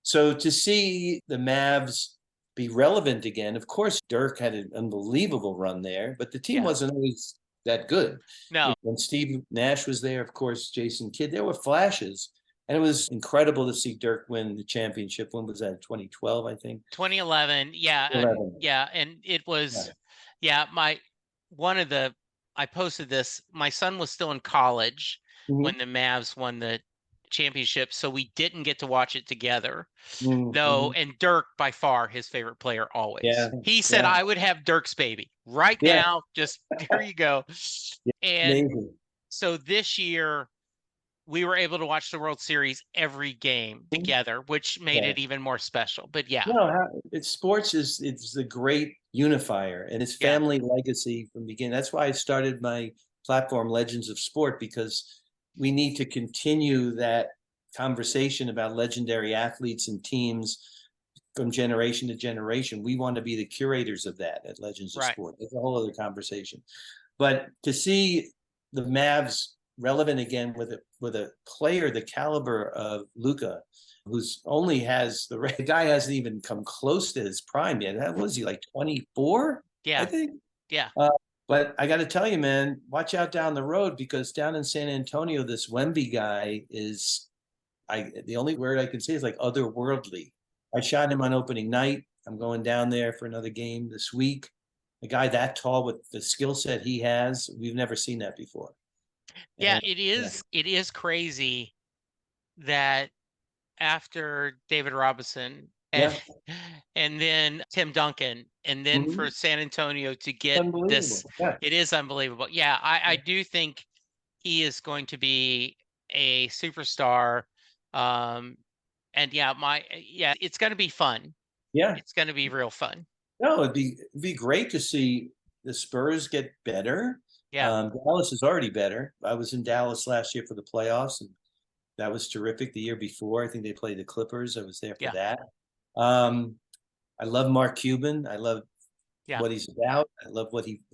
So to see the Mavs be relevant again, of course, Dirk had an unbelievable run there, but the team wasn't always that good. No. When Steve Nash was there, of course, Jason Kidd, there were flashes. And it was incredible to see Dirk win the championship. When was that? 2012, I think. 2011. Yeah. And it was, I posted this. My son was still in college when the Mavs won the championship, so we didn't get to watch it together. No, and Dirk by far his favorite player always. He said I would have Dirk's baby right now. Just here you go. And so this year we were able to watch the World Series every game together, which made it even more special. But it's sports it's the great unifier, and it's family legacy from the beginning. That's why I started my platform, Legends of Sport, because we need to continue that conversation about legendary athletes and teams from generation to generation. We want to be the curators of that at Legends of Sport. It's a whole other conversation. But to see the Mavs relevant again with a player the caliber of Luka, who's only has the guy hasn't even come close to his prime yet. That was he like 24? Yeah. I think. Yeah. Uh, but I got to tell you, man, watch out down the road because down in San Antonio, this Wemby guy is the only word I can say is like otherworldly. I shot him on opening night. I'm going down there for another game this week. A guy that tall with the skill set he has, we've never seen that before. Yeah, And yeah, it is crazy that after David Robinson and yeah, and then Tim Duncan and then mhm. for San Antonio to get this, Unbelievable. Yeah, it is unbelievable. Yeah, I do think he is going to be a superstar. Um, and yeah, yeah, it's going to be fun. yeah. It's going to be real fun. No, it'd be great to see the Spurs get better. Yeah, Dallas is already better. I was in Dallas last year for the playoffs, and that was terrific. The year before, I think they played the Clippers. I was there for yeah, that. Um, I love Mark Cuban. I love yeah, what he's about. I love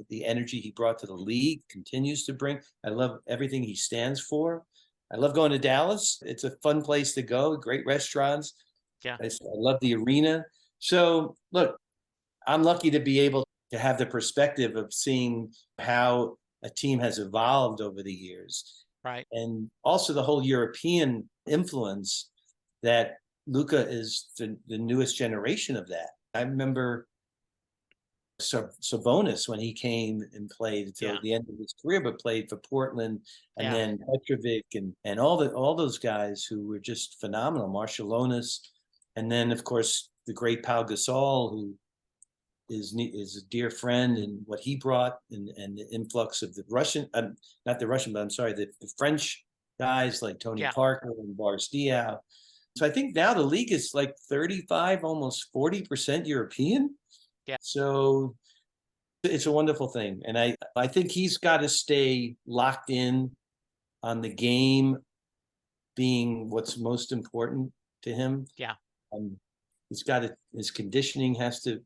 the energy he brought to the league, continues to bring. I love everything he stands for. I love going to Dallas. It's a fun place to go. Great restaurants. yeah, I love the arena. So look, I'm lucky to be able to have the perspective of seeing how a team has evolved over the years, right. and also the whole European influence that Luca is the newest generation of that. I remember Sabonis when he came and played until Yeah, the end of his career, but played for Portland, and yeah, then Petrovic and all those guys who were just phenomenal. Marshallonis, and then of course the great Pau Gasol, who is a dear friend, and what he brought, and the influx of the Russian, not the Russian, but I'm sorry, the French guys like Tony yeah, Parker and Boris Diaw. So I think now the league is like 35, almost 40% European. yeah, So it's a wonderful thing. And I think he's got to stay locked in on the game being what's most important to him. yeah. Um, his conditioning has to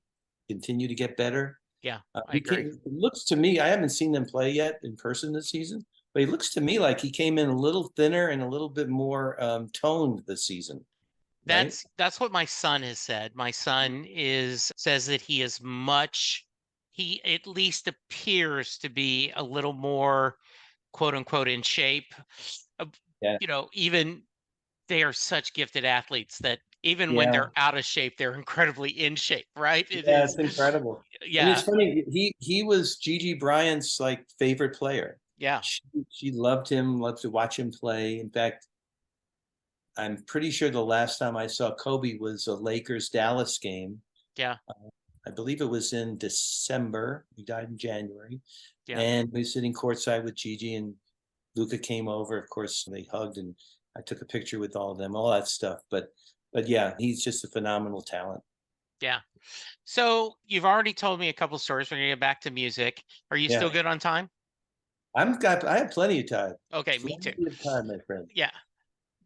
continue to get better. Yeah, I He agree. came, it looks to me, I haven't seen them play yet in person this season, but he looks to me like he came in a little thinner and a little bit more toned this season, right? That's what my son has said. My son is says that he at least appears to be a little more quote unquote in shape. Uh, Yeah. Even they are such gifted athletes that even when Yeah. they're out of shape, they're incredibly in shape, right? It Yeah, is, it's incredible. And it's yeah, funny, he was Gigi Bryant's like favorite player. yeah, She loved him, loved to watch him play. In fact, I'm pretty sure the last time I saw Kobe was a Lakers Dallas game. yeah, I believe it was in December. He died in January. yeah. And we were sitting courtside with Gigi, and Luca came over. Of course, they hugged, and I took a picture with all of them, all that stuff. But yeah, he's just a phenomenal talent. Yeah. So you've already told me a couple stories. We're gonna get back to music. Are you Yeah. still good on time? I have plenty of time. Okay, me too. Plenty of time, my friend. Yeah.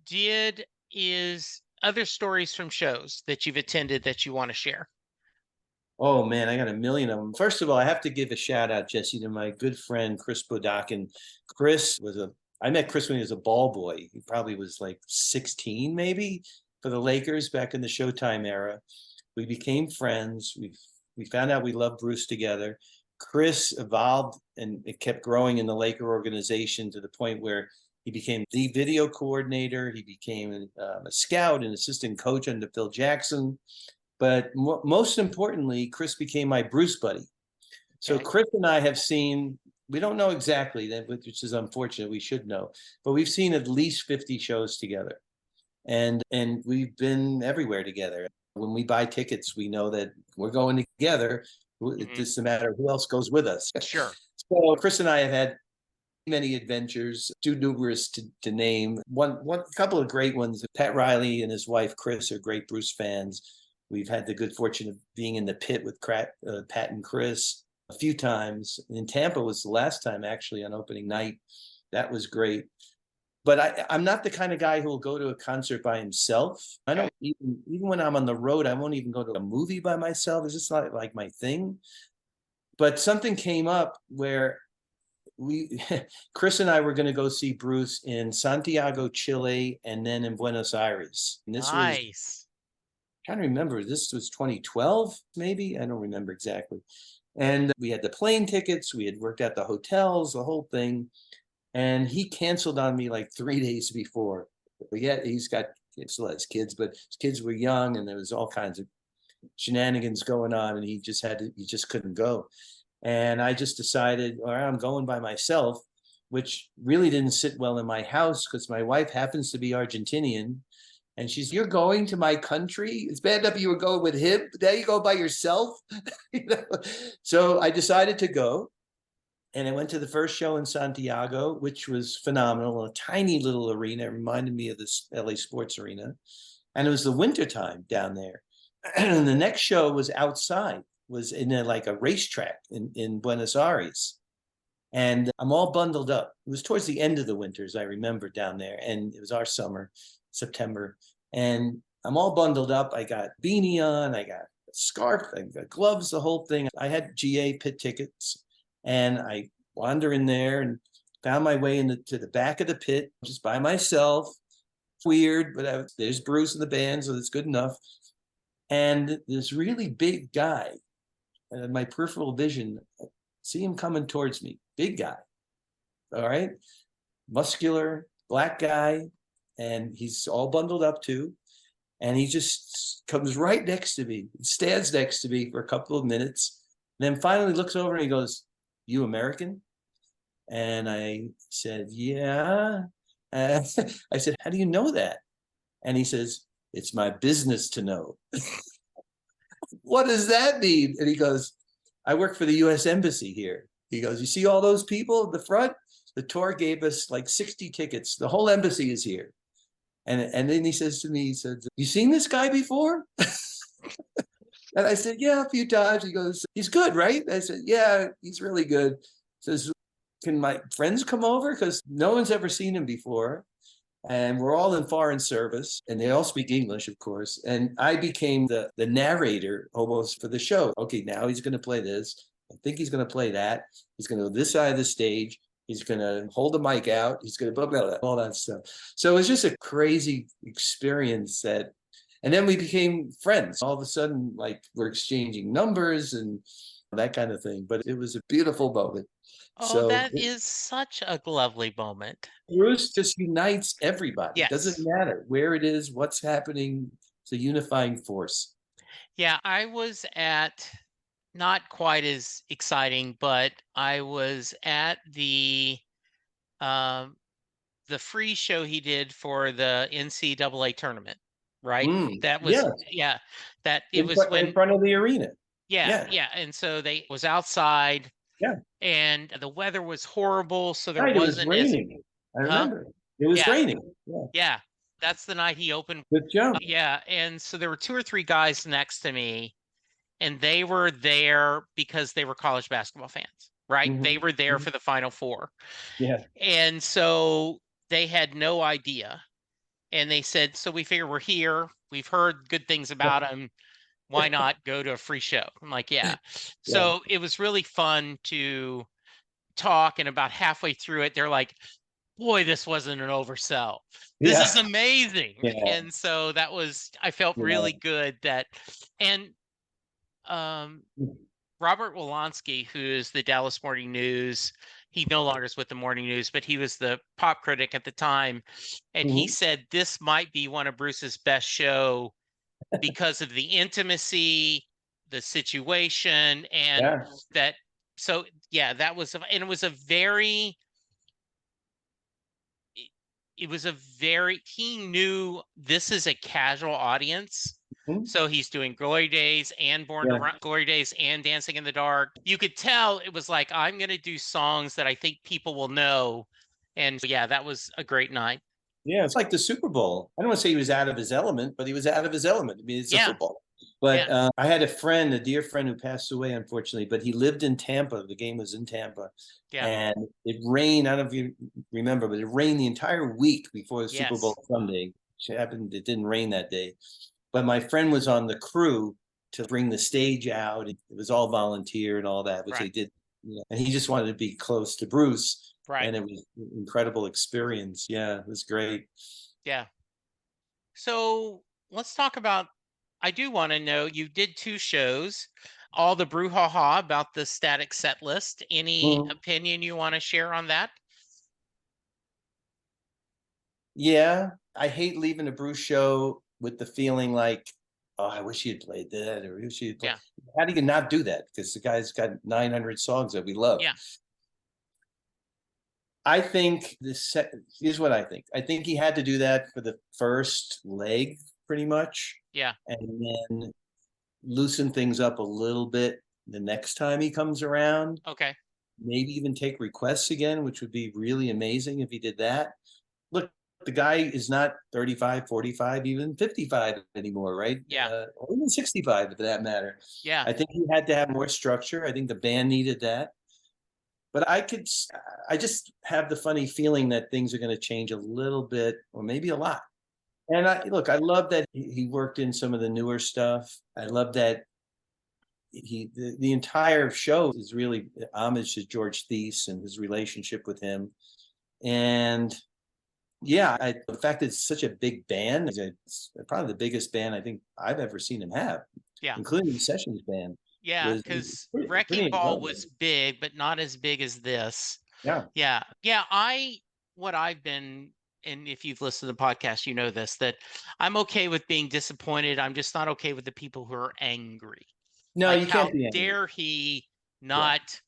Did is other stories from shows that you've attended that you want to share? Oh man, I got a million of them. First of all, I have to give a shout out, Jesse, to my good friend Chris Bodakin. I met Chris when he was a ball boy. He probably was like 16, maybe, for the Lakers back in the Showtime era. We became friends. We found out we loved Bruce together. Chris evolved and it kept growing in the Laker organization to the point where he became the video coordinator. He became a scout and assistant coach under Phil Jackson. But most importantly, Chris became my Bruce buddy. So Okay. Chris and I have seen, we don't know exactly that, which is unfortunate. We should know, but we've seen at least 50 shows together, and we've been everywhere together. When we buy tickets, we know that we're going together. It's Hmm. just a matter of who else goes with us. Sure. So Chris and I have had many adventures, too numerous to name. One couple of great ones. Pat Riley and his wife Chris are great Bruce fans. We've had the good fortune of being in the pit with Pat and Chris a few times. In Tampa was the last time actually on opening night. That was great. But I'm not the kind of guy who will go to a concert by himself. I Okay. don't even when I'm on the road, I won't even go to a movie by myself. It's just not like my thing. But something came up where we Chris and I were going to go see Bruce in Santiago, Chile, and then in Buenos Aires. And this was Nice. trying to remember. This was 2012, maybe. I don't remember exactly. And we had the plane tickets, we had worked out the hotels, the whole thing. And he canceled on me like 3 days before. But yet he still has kids, but his kids were young and there was all kinds of shenanigans going on, and he just couldn't go. And I just decided, all right, I'm going by myself, which really didn't sit well in my house because my wife happens to be Argentinian. And you're going to my country? It's bad enough you were going with him, but now you go by yourself. You know? So I decided to go. And I went to the first show in Santiago, which was phenomenal. A tiny little arena. It reminded me of this LA Sports Arena. And it was the wintertime down there. And the next show was outside, was in like a racetrack in Buenos Aires. And I'm all bundled up. It was towards the end of the winters, I remember, down there. And it was our summer, September. And I'm all bundled up. I got beanie on, I got a scarf, I got gloves, the whole thing. I had GA pit tickets. And I wander in there and found my way to the back of the pit just by myself. Weird, but there's Bruce in the band, so that's good enough. And this really big guy, and in my peripheral vision, see him coming towards me. Big guy, all right, muscular, black guy, and he's all bundled up too. And he just comes right next to me, stands next to me for a couple of minutes, and then finally looks over and he goes, "You American?" And I said, "Yeah." I said, "How do you know that?" And he says, "It's my business to know." What does that mean? And he goes, "I work for the US Embassy here." He goes, "You see all those people in the front? The tour gave us like 60 tickets. The whole embassy is here." And then he says to me, he says, "You seen this guy before?" And I said, "Yeah, a few times." He goes, "He's good, right?" I said, "Yeah, he's really good." He says, "Can my friends come over? Because no one's ever seen him before. And we're all in foreign service, and they all speak English, of course." And I became the narrator almost for the show. Okay, now he's going to play this. I think he's going to play that. He's going to go this side of the stage. He's going to hold the mic out. He's going to blah, blah, blah, all that stuff. So it was just a crazy experience and then we became friends. All of a sudden, like we're exchanging numbers and that kind of thing. But it was a beautiful moment. Oh, So that is such a lovely moment. Bruce just unites everybody. It doesn't Yes. matter where it is, what's happening. It's a unifying force. Yeah, I was at not quite as exciting, but I was at um the free show he did for the NCAA tournament, right? That was, Yes, yeah, that it was in when, front of the arena. yeah, Yeah, yeah. And so they was outside yeah. and the weather was horrible, so there Right. It was wasn't as, raining. I huh? remember. It was Yeah, raining. Yeah. yeah. That's the night he opened. Good job. Yeah. And so there were two or three guys next to me, and they were there because they were college basketball fans, right? They Hmm. were there for the Final Four. Yeah. And so they had no idea. And they said, "So we figure we're here. We've heard good things about him. Why not go to a free show?" I'm like, "Yeah." Yeah. So it was really fun to talk. And about halfway through it, they're like, "Boy, this wasn't an oversell. This is Yeah. amazing." Yeah. And so I felt really Yeah. good that, and um, Robert Wolanski, who is the Dallas Morning News, he no longer is with the Morning News, but he was the pop critic at the time. And he Hmm. said this might be one of Bruce's best show because of the intimacy, the situation, and Yeah. that. So yeah, that was, and it was a very, it was a very, he knew this is a casual audience. Mhm. So he's doing Glory Days and Yeah. Glory Days and Dancing in the Dark. You could tell it was like, I'm going to do songs that I think people will know. And yeah, that was a great night. Yeah, it's like the Super Bowl. I don't want to say he was out of his element, but he was out of his element. I mean, it's a Yeah. football. But Yeah. I had a friend, a dear friend who passed away, unfortunately, but he lived in Tampa. The game was in Tampa. Yeah. And it rained. I don't know if you remember, but it rained the entire week before the Super Bowl Yes. Sunday. It happened, it didn't rain that day. But my friend was on the crew to bring the stage out. It was all volunteer and all that, which Right. they did. And he just wanted to be close to Bruce. Right. And it was an incredible experience. Yeah, it was great. Yeah. So let's talk about, I do want to know, you did two shows. all the brouhaha about the static set list. Any Mhm. opinion you want to share on that? Yeah, I hate leaving a Bruce show with the feeling like, oh, I wish he had played that, or I wish he had played. Yeah. How do you not do that? Because the guy's got 900 songs that we love. Yeah. I think here's what I think. I think he had to do that for the first leg, pretty much, Yeah. and then loosen things up a little bit the next time he comes around. Okay. Maybe even take requests again, which would be really amazing if he did that. Look, the guy is not 35, 45, even 55 anymore, right? Yeah. Or even 65 for that matter. Yeah. I think he had to have more structure. I think the band needed that. But I just have the funny feeling that things are going to change a little bit or maybe a lot. And I love that he worked in some of the newer stuff. I love that the entire show is really homage to George Thies and his relationship with him. And yeah, the fact that it's such a big band, it's probably the biggest band I think I've ever seen him have, Yeah. including the Sessions band, Yeah. was Because pretty Wrecking Ball incredible. was big, but not as big as this. Yeah. Yeah. Yeah. What I've been, and if you've listened to the podcast, you know this, that I'm okay with being disappointed. I'm just not okay with the people who are angry. No, Like, you how can't be angry. dare he Yeah. not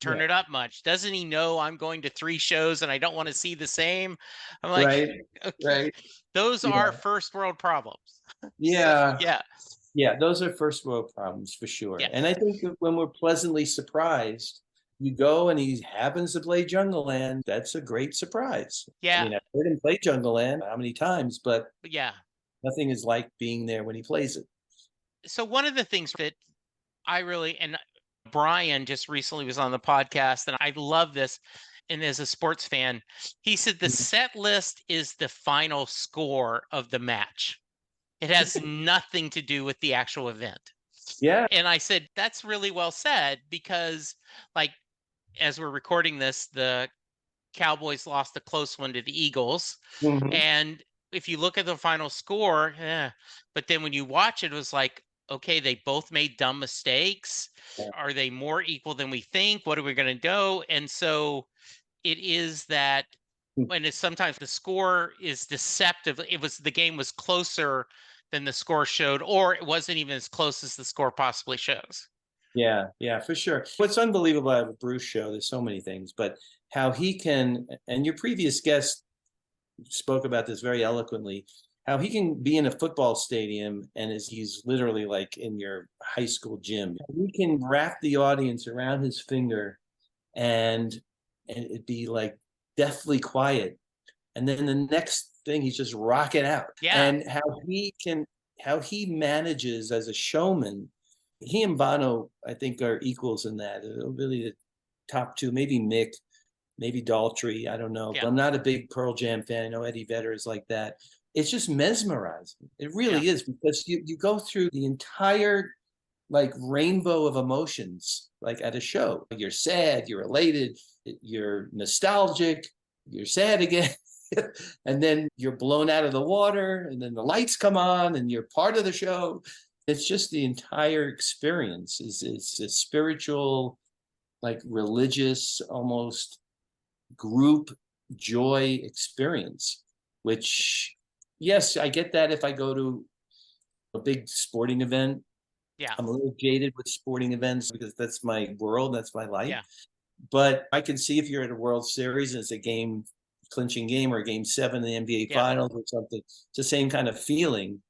turn Yeah. it up much? Doesn't he know I'm going to 3 shows and I don't want to see the same? I'm like, Right. okay, Right. those are Yeah. first world problems. So, Yeah. yeah. Yeah. Those are first world problems for sure. Yeah. And I think that when we're pleasantly surprised, you go and he happens to play Jungle Land. That's a great surprise. I Yeah. mean, I've heard him play Jungle Land how many times, but Yeah. nothing is like being there when he plays it. So one of the things that I really, and Brian just recently was on the podcast, and I love this. And as a sports fan, he said the Mhm. set list is the final score of the match. It has nothing to do with the actual event. Yeah. And I said, that's really well said because, like, as we're recording this, the Cowboys lost a close one to the Eagles. Mhm. And if you look at the final score, but then when you watch it, it was like, okay, they both made dumb mistakes. Yeah. Are they more equal than we think? What are we going to do? And so it is that when it's sometimes the score is deceptive. The game was closer than the score showed, or it wasn't even as close as the score possibly shows. Yeah, yeah, for sure. What's unbelievable about a Bruce show, there's so many things, but how he can, and your previous guest spoke about this very eloquently, how he can be in a football stadium and he's literally like in your high school gym. He can wrap the audience around his finger and it'd be like deathly quiet. And then the next thing he's just rocking out. Yeah. And how he manages as a showman. He and Bono, I think, are equals in that. Really the top two, maybe Mick, maybe Daltrey. I don't know. Yeah. But I'm not a big Pearl Jam fan. I know Eddie Vedder is like that. It's just mesmerizing. It Yeah. really is because you go through the entire like rainbow of emotions like at a show. You're sad, you're elated, you're nostalgic, you're sad again. And then you're blown out of the water and then the lights come on and you're part of the show. It's just the entire experience is it's a spiritual, like religious, almost group joy experience, which yes, I get that if I go to a big sporting event. Yeah. I'm a little jaded with sporting events because that's my world, that's my life. Yeah. But I can see if you're at a World Series and it's a game clinching game or a game 7 in the NBA Yeah. finals or something, it's the same kind of feeling,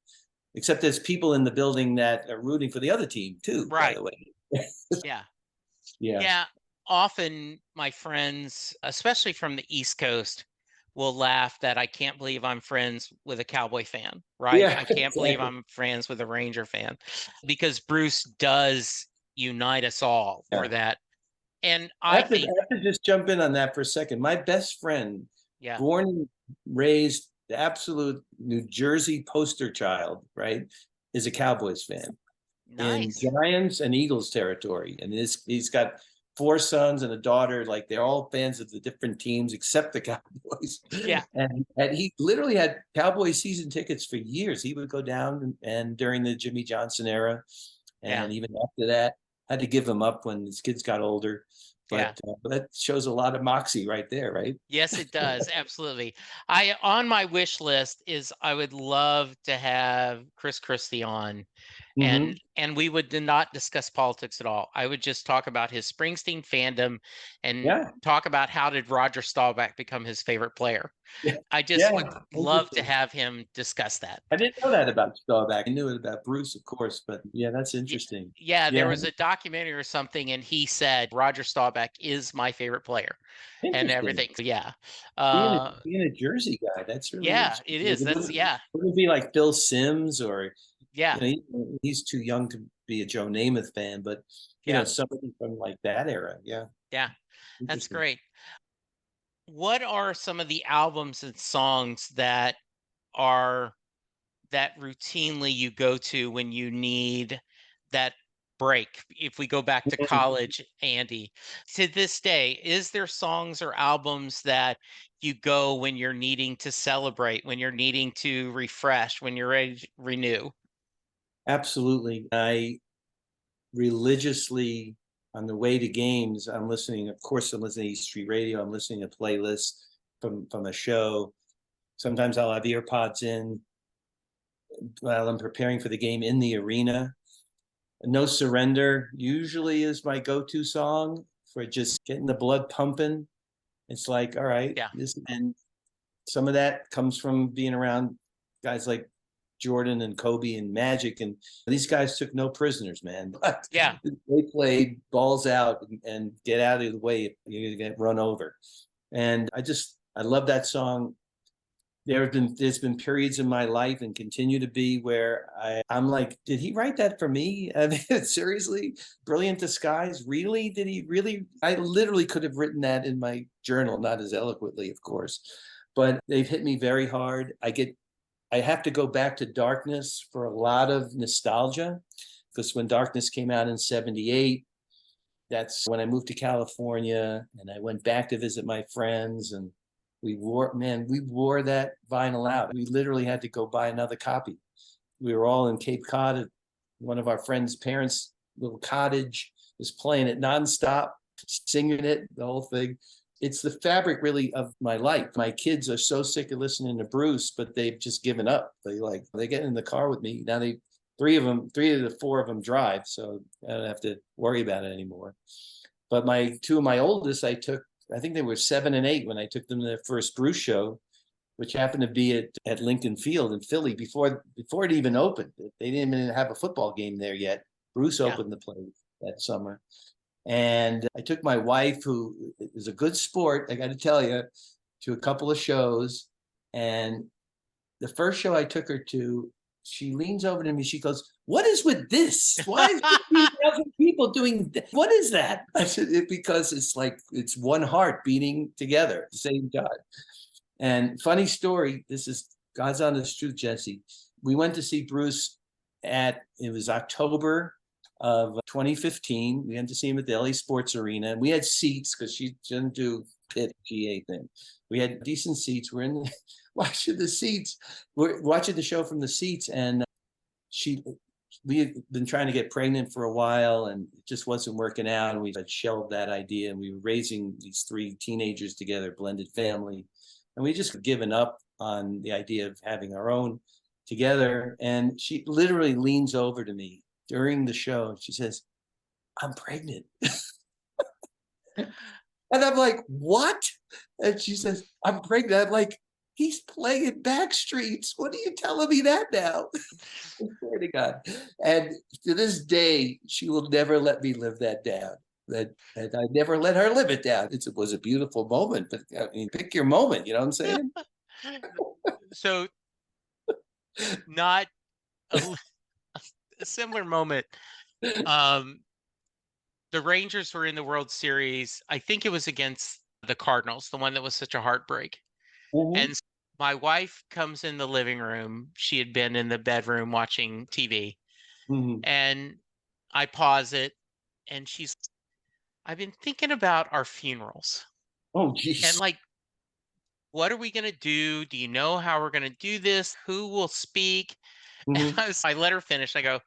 except there's people in the building that are rooting for the other team too, by Right. the way. Yeah. Yeah. Yeah. Often my friends, especially from the East Coast, will laugh that I can't believe I'm friends with a Cowboy fan, right? Yeah, I can't believe exactly. I'm friends with a Ranger fan because Bruce does unite us all for Yeah. that. And I I have to, think, I have to just jump in on that for a second. My best friend, yeah, born and raised the absolute New Jersey poster child, right, is a Cowboys fan in nice. Giants and Eagles territory. And he's got 4 sons and a daughter. Like they're all fans of the different teams except the Cowboys. Yeah. And he literally had Cowboy season tickets for years. He would go down and during the Jimmy Johnson era. Yeah. And even after that, had to give him up when his kids got older. Yeah. But that shows a lot of moxie right there, right? Yes, it does. Absolutely. I on my wish list is I would love to have Chris Christie on, Hmm. and we would not discuss politics at all. I would just talk about his Springsteen fandom and Yeah. talk about how did Roger Staubach become his favorite player. Yeah. I just Yeah. would love to Interesting. have him discuss that. I didn't know that about Staubach. I knew it about Bruce, of course, but yeah, that's interesting. Yeah, there Yeah. was a documentary or something, and he said Roger Staubach is my favorite player and Interesting. everything. So, yeah. Being a Uh, being a Jersey guy, that's really yeah, interesting. it Like, is. That's yeah, would it be like Bill Sims or yeah, he's too young to be a Joe Namath fan, but yeah, somebody from like that era. Yeah, yeah. That's interesting. great. What are some of the albums and songs are that routinely you go to when you need that break? If we go back to Mhm. college, Andy, to this day, is there songs or albums that you go when you're needing to celebrate, when you're needing to refresh, when you're ready to renew? Absolutely. I religiously on the way to games, I'm listening. Of course, I'm listening to East Street Radio. I'm listening to playlists from a show. Sometimes I'll have earpods in while I'm preparing for the game in the arena. No Surrender usually is my go-to song for just getting the blood pumping. It's like, all right, Yeah, this, and some of that comes from being around guys like Jordan and Kobe and Magic, and these guys took no prisoners, man. But yeah, they played balls out and get out of the way if you're gonna get run over. And I love that song. There's been periods in my life and continue to be where I'm like, did he write that for me? I mean, seriously, Brilliant Disguise, really? Did he really? I literally could have written that in my journal, not as eloquently, of course, but they've hit me very hard. I have to go back to Darkness for a lot of nostalgia because when Darkness came out in '78, that's when I moved to California and I went back to visit my friends, and we wore that vinyl out. We literally had to go buy another copy. We were all in Cape Cod at one of our friends' parents' little cottage, was playing it nonstop, singing it, the whole thing. It's the fabric really of my life. My kids are so sick of listening to Bruce, but they've just given up. They get in the car with me. Now three of the four of them drive, so I don't have to worry about it anymore. But my two of my oldest, I think they were 7 and 8 when I took them to their first Bruce show, which happened to be at Lincoln Field in Philly before it even opened. They didn't even have a football game there yet. Bruce yeah, opened the place that summer. And I took my wife, who is a good sport, I got to tell you, to a couple of shows. And the first show I took her to, she leans over to me. She goes, "What is with this? Why is 15,000 people doing that? What is that?" I said, because it's like it's one heart beating together at the same time. And funny story, this is God's honest truth, Jesse. We went to see Bruce it was October of 2015. We went to see him at the LA Sports Arena. And we had seats because she didn't do pit GA thing. We had decent seats. We're in watching the seats. We're watching the show from the seats. And she we had been trying to get pregnant for a while and it just wasn't working out. And we had shelved that idea. And we were raising these three teenagers together, blended family. And we just given up on the idea of having our own together. And she literally leans over to me during the show and she says, "I'm pregnant." And I'm like, "What?" And she says, "I'm pregnant." I'm like, "He's playing Backstreets. What are you telling me that now?" I swear to God. And to this day, she will never let me live that down. And I never let her live it down. It was a beautiful moment, but I mean, pick your moment. You know what I'm saying? So not a, a similar moment. Um, the Rangers were in the World Series. I think it was against the Cardinals, the one that was such a heartbreak. Mhm. And my wife comes in the living room. She had been in the bedroom watching TV. Mhm. And I pause it. And I've been thinking about our funerals. Oh, And geez. like, what are we going to do? Do you know how we're going to do this? Who will speak? And Mhm. I let her finish. I go,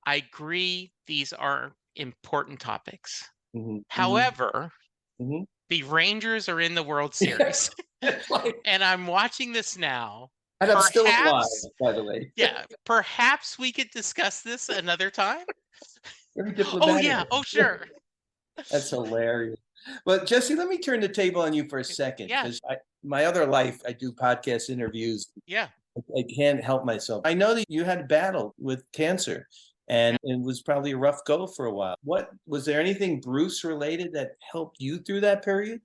I agree these are important topics. Hmm. Hmm. However, Hmm. the Rangers are in the World Yeah. Series, and I'm watching this now. And I'm still alive, Perhaps, by the way. yeah, perhaps we could discuss this another time. Very Oh, diplomatic. yeah. Oh, sure. That's hilarious. But Jesse, let me turn the table on you for a second, Yeah. because my other life, I do podcast interviews. Yeah. I can't help myself. I know that you had a battle with cancer, and it was probably a rough go for a while. What was there anything Bruce related that helped you through that period?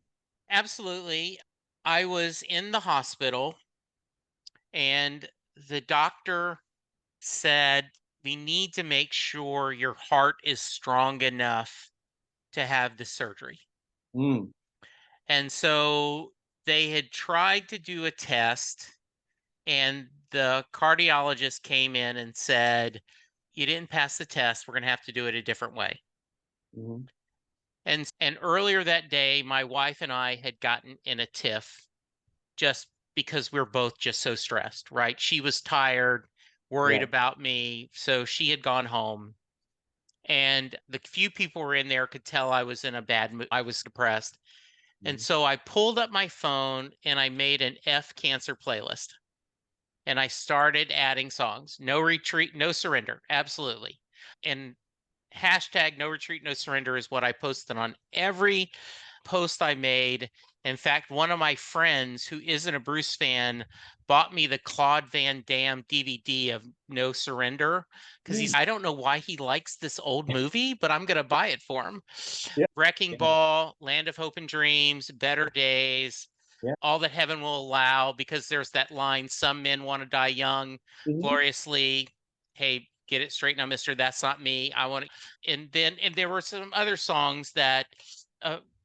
Absolutely. I was in the hospital, and the doctor said, we need to make sure your heart is strong enough to have the surgery. Mm, And so they had tried to do a test, and the cardiologist came in and said, you didn't pass the test. We're going to have to do it a different way. mm, And earlier that day, my wife and I had gotten in a tiff just because we're both just so stressed, right? She was tired, worried yeah. about me, so she had gone home. And the few people were in there could tell I was in a bad mood. I was depressed. And Mm, so I pulled up my phone and I made an F cancer playlist. And I started adding songs. No retreat, no surrender. Absolutely. And hashtag no retreat, no surrender is what I posted on every post I made. In fact, one of my friends who isn't a Bruce fan bought me the Claude Van Damme DVD of No Surrender because mm. I don't know why he likes this old movie, but I'm going to buy it for him. Yeah, Wrecking yeah, Ball, Land of Hope and Dreams, Better Days, yeah. All That Heaven Will Allow, because there's that line, some men want to die young, Mhm. gloriously. Hey, get it straight now, mister. That's not me. I want to. And there were some other songs that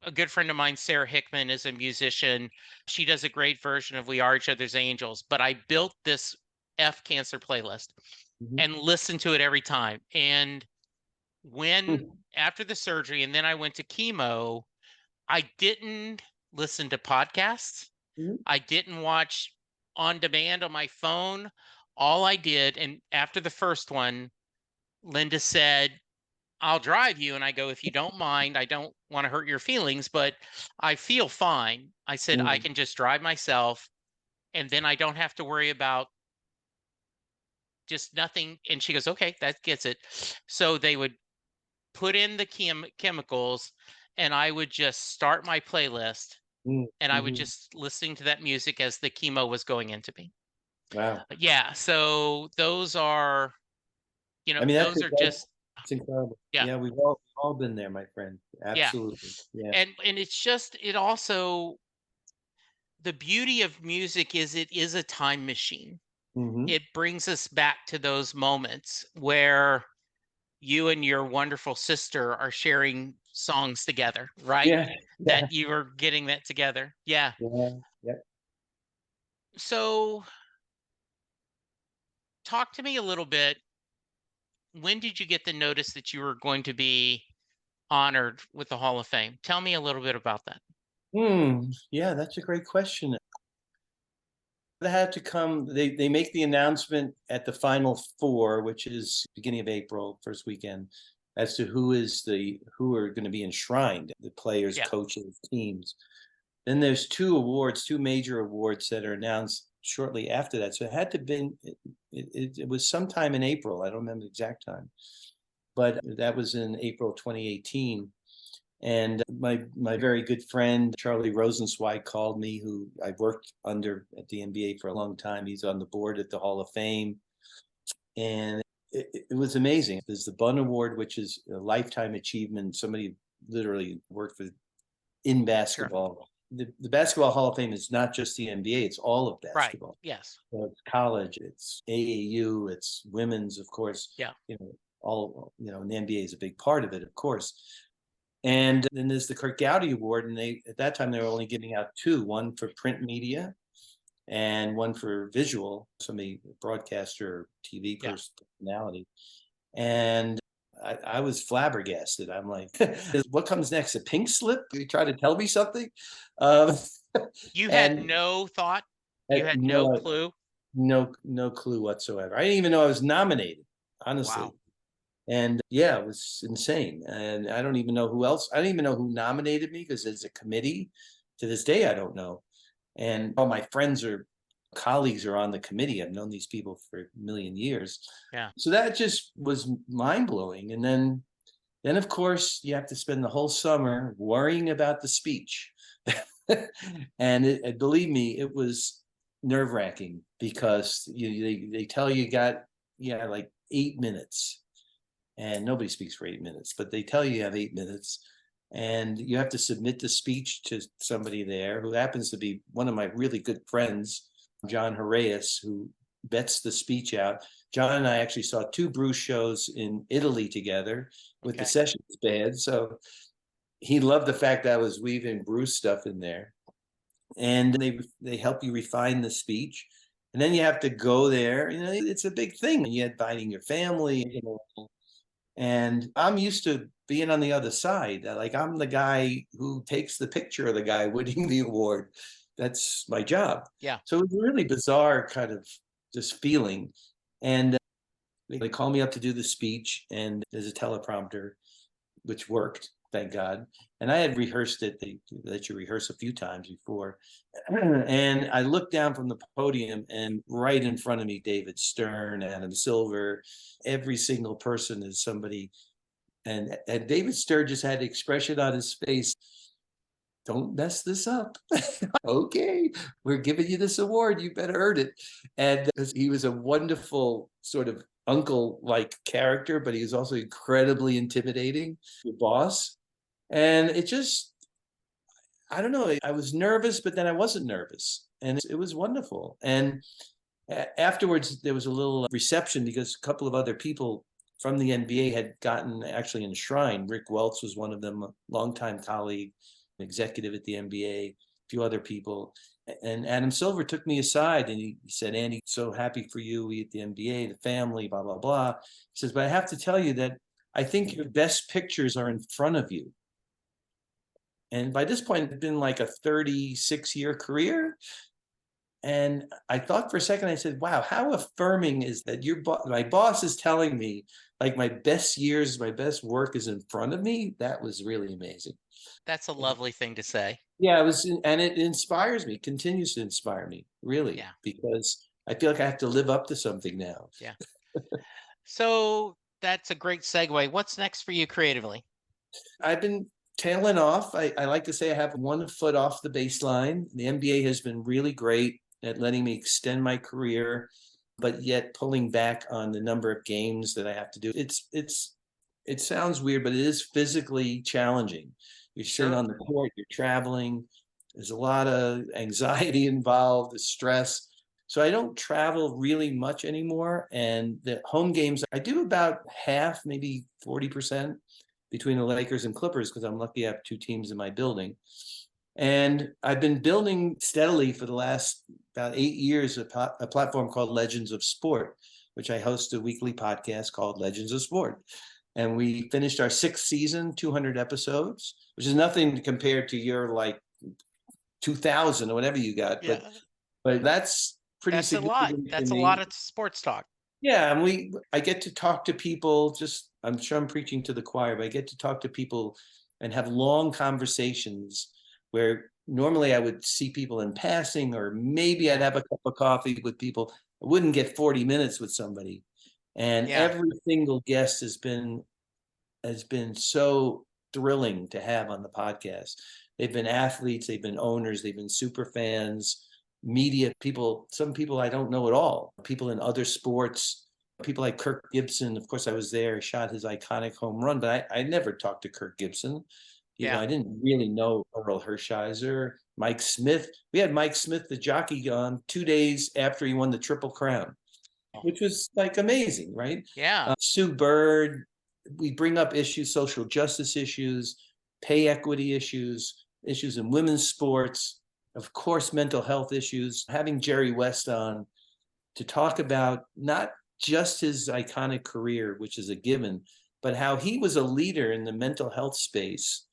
a good friend of mine, Sarah Hickman, is a musician. She does a great version of We Are Each Other's Angels. But I built this F Cancer playlist Mhm. and listened to it every time. And when Mhm. after the surgery, and then I went to chemo, I didn't listen to podcasts. Mhm. I didn't watch on demand on my phone. All I did, and after the first one, Linda said, I'll drive you. And I go, if you don't mind, I don't want to hurt your feelings, but I feel fine. I said, I Mhm. can just drive myself, and then I don't have to worry about just nothing. And she goes, okay, that gets it. So they would put in the chemicals, and I would just start my playlist, Mhm. and I would Mhm. just listening to that music as the chemo was going into me. Wow. Yeah, so those are, I mean, those are just, that's incredible. yeah, Yeah, we've all been there, my friend. yeah. Absolutely. Yeah. And it's just, it also, the beauty of music is it is a time machine. Hmm. It brings us back to those moments where you and your wonderful sister are sharing songs together, right? Yeah. Yeah. That you are getting that together. Yeah. Yeah. Yeah. So talk to me a little bit. When did you get the notice that you were going to be honored with the Hall of Fame? Tell me a little bit about that. Yeah, that's a great question. They had to come. They make the announcement at the Final Four, which is beginning of April, first weekend, as to who are going to be enshrined, the players, Yeah, coaches, teams. Then there's two major awards that are announced shortly after that. So it had to been it was sometime in April. I don't remember the exact time, but that was in April 2018. And my very good friend Charlie Rosenzweig called me, who I worked under at the NBA for a long time. He's on the board at the Hall of Fame, and it was amazing. There's the Bunn Award, which is a lifetime achievement. Somebody literally worked for in sure. basketball. The Basketball Hall of Fame is not just the NBA; it's all of Right. basketball. Yes. So it's college, it's AAU, it's women's, of course. Yeah. All and the NBA is a big part of it, of course. And then there's the Kirk Gowdy Award, and they at that time they were only giving out two, one for print media and one for visual, somebody broadcaster or TV Yeah. personality. And I was flabbergasted. I'm like, what comes next? A pink slip? You try to tell me something? Um, You had and no thought. You had had no no clue. no clue whatsoever. I didn't even know I was nominated, Wow. honestly. And yeah, it was insane. And I don't even know who else. I don't even know who nominated me because it's a committee. To this day, I don't know. And all my friends or colleagues are on the committee. I've known these people for a million years. Yeah. So that just was mind blowing. And then of course you have to spend the whole summer worrying about the speech. And believe me, it was nerve wracking because they tell you got like 8 minutes, and nobody speaks for 8 minutes, but they tell you have 8 minutes, and you have to submit the speech to somebody there who happens to be one of my really good friends, John Horaeus, who bets the speech out. John and I actually saw two Bruce shows in Italy together with the Sessions band, so he loved the fact that I was weaving Bruce stuff in there. And they help you refine the speech, and then you have to go there. It's a big thing. And you're inviting your family, and I'm used to being on the other side. Like, I'm the guy who takes the picture of the guy winning the award. That's my job. Yeah. So it was a really bizarre kind of just feeling. And they call me up to do the speech, and there's a teleprompter, which worked, thank God. And I had rehearsed it. They let you rehearse a few times before. And I looked down from the podium, and right in front of me, David Stern, Adam Silver, every single person is somebody. And David Stern just had the expression on his face, don't mess this up. Okay, we're giving you this award. You better earn it. And he was a wonderful sort of uncle-like character, but he was also incredibly intimidating, your boss. And it just, I don't know, I was nervous, but then I wasn't nervous. And it was wonderful. And afterwards, there was a little reception because a couple of other people from the NBA had gotten actually enshrined. Rick Welts was one of them, a longtime colleague, executive at the NBA, a few other people. And Adam Silver took me aside and he said, Andy, so happy for you. We at the NBA, the family, blah, blah, blah. He says, but I have to tell you that I think your best pictures are in front of you. And by this point, it'd been like a 36-year career. And I thought for a second, I said, wow, how affirming is that my boss is telling me like my best years, my best work is in front of me? That was really amazing. That's a lovely thing to say. Yeah, and it inspires me, continues to inspire me, really, because I feel like I have to live up to something now. Yeah. So that's a great segue. What's next for you creatively? I've been tailing off. I like to say I have one foot off the baseline. The NBA has been really great at letting me extend my career, but yet pulling back on the number of games that I have to do. It sounds weird, but it is physically challenging. You're sitting on the court, you're traveling. There's a lot of anxiety involved, the stress. So I don't travel really much anymore. And the home games, I do about half, maybe 40% between the Lakers and Clippers, because I'm lucky I have two teams in my building. And I've been building steadily for the last about 8 years a platform called Legends of Sport, which I host a weekly podcast called Legends of Sport. And we finished our 6th season, 200 episodes, which is nothing compared to your like 2,000 or whatever you got. Yeah. But that's pretty significant. A lot. That's a lot of sports talk. Yeah, and I get to talk to people. I'm sure I'm preaching to the choir, but I get to talk to people and have long conversations where normally I would see people in passing, or maybe I'd have a cup of coffee with people. I wouldn't get 40 minutes with somebody. And every single guest has been so thrilling to have on the podcast. They've been athletes, they've been owners, they've been super fans, media people, some people I don't know at all, people in other sports, people like Kirk Gibson. Of course, I was there, shot his iconic home run, but I never talked to Kirk Gibson. I didn't really know Earl Hershiser, Mike Smith. We had Mike Smith, the jockey, on 2 days after he won the Triple Crown, which was like amazing, right? Yeah. Sue Bird. We bring up issues, social justice issues, pay equity issues in women's sports, of course, mental health issues. Having Jerry West on to talk about not just his iconic career, which is a given, but how he was a leader in the mental health space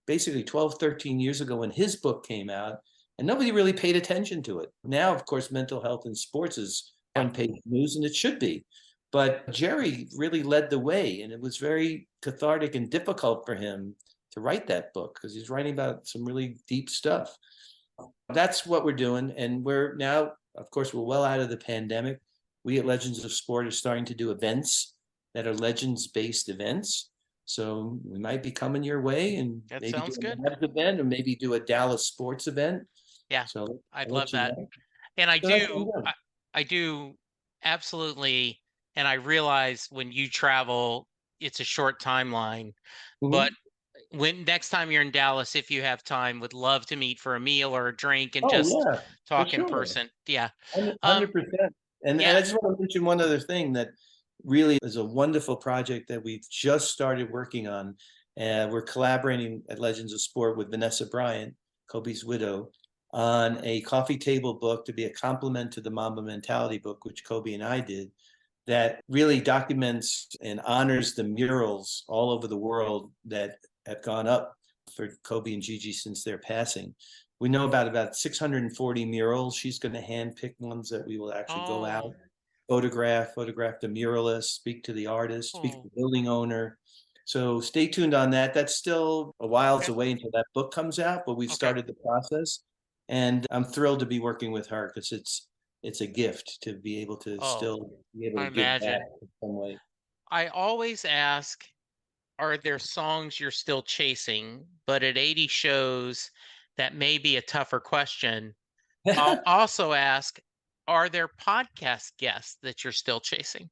basically 12, 13 years ago when his book came out, and nobody really paid attention to it. Now, of course, mental health in sports is front page news, and it should be. But Jerry really led the way, and it was very cathartic and difficult for him to write that book because he's writing about some really deep stuff. That's what we're doing. And we're now, of course, we're well out of the pandemic. We at Legends of Sport are starting to do events that are legends-based events. So we might be coming your way and That maybe do sounds good. a Mavs event or maybe do a Dallas sports event. Yeah, So I'd I'll love let you that. know. And I So that's what do, I'm doing. I do absolutely. And I realize when you travel, it's a short timeline. But Mhm. when next time you're in Dallas, if you have time, would love to meet for a meal or a drink and Oh just yeah, for talk in sure. person. Yeah. Um, 100%. And yeah. I just want to mention one other thing that really is a wonderful project that we've just started working on. We're collaborating at Legends of Sport with Vanessa Bryant, Kobe's widow, on a coffee table book to be a complement to the Mamba Mentality book, which Kobe and I did, that really documents and honors the murals all over the world that have gone up for Kobe and Gigi since their passing. We know about 640 murals. She's going to hand pick ones that we will actually go out, Oh, photograph the muralist, speak to the artist, speak to oh, the building owner. So stay tuned on that. That's still a while okay. away until that book comes out, but we've Okay. started the process. And I'm thrilled to be working with her because it's a gift to be able to Oh, still be able I to give back imagine. in some way. I always ask, are there songs you're still chasing? But at 80 shows, that may be a tougher question. I'll also ask, are there podcast guests that you're still chasing?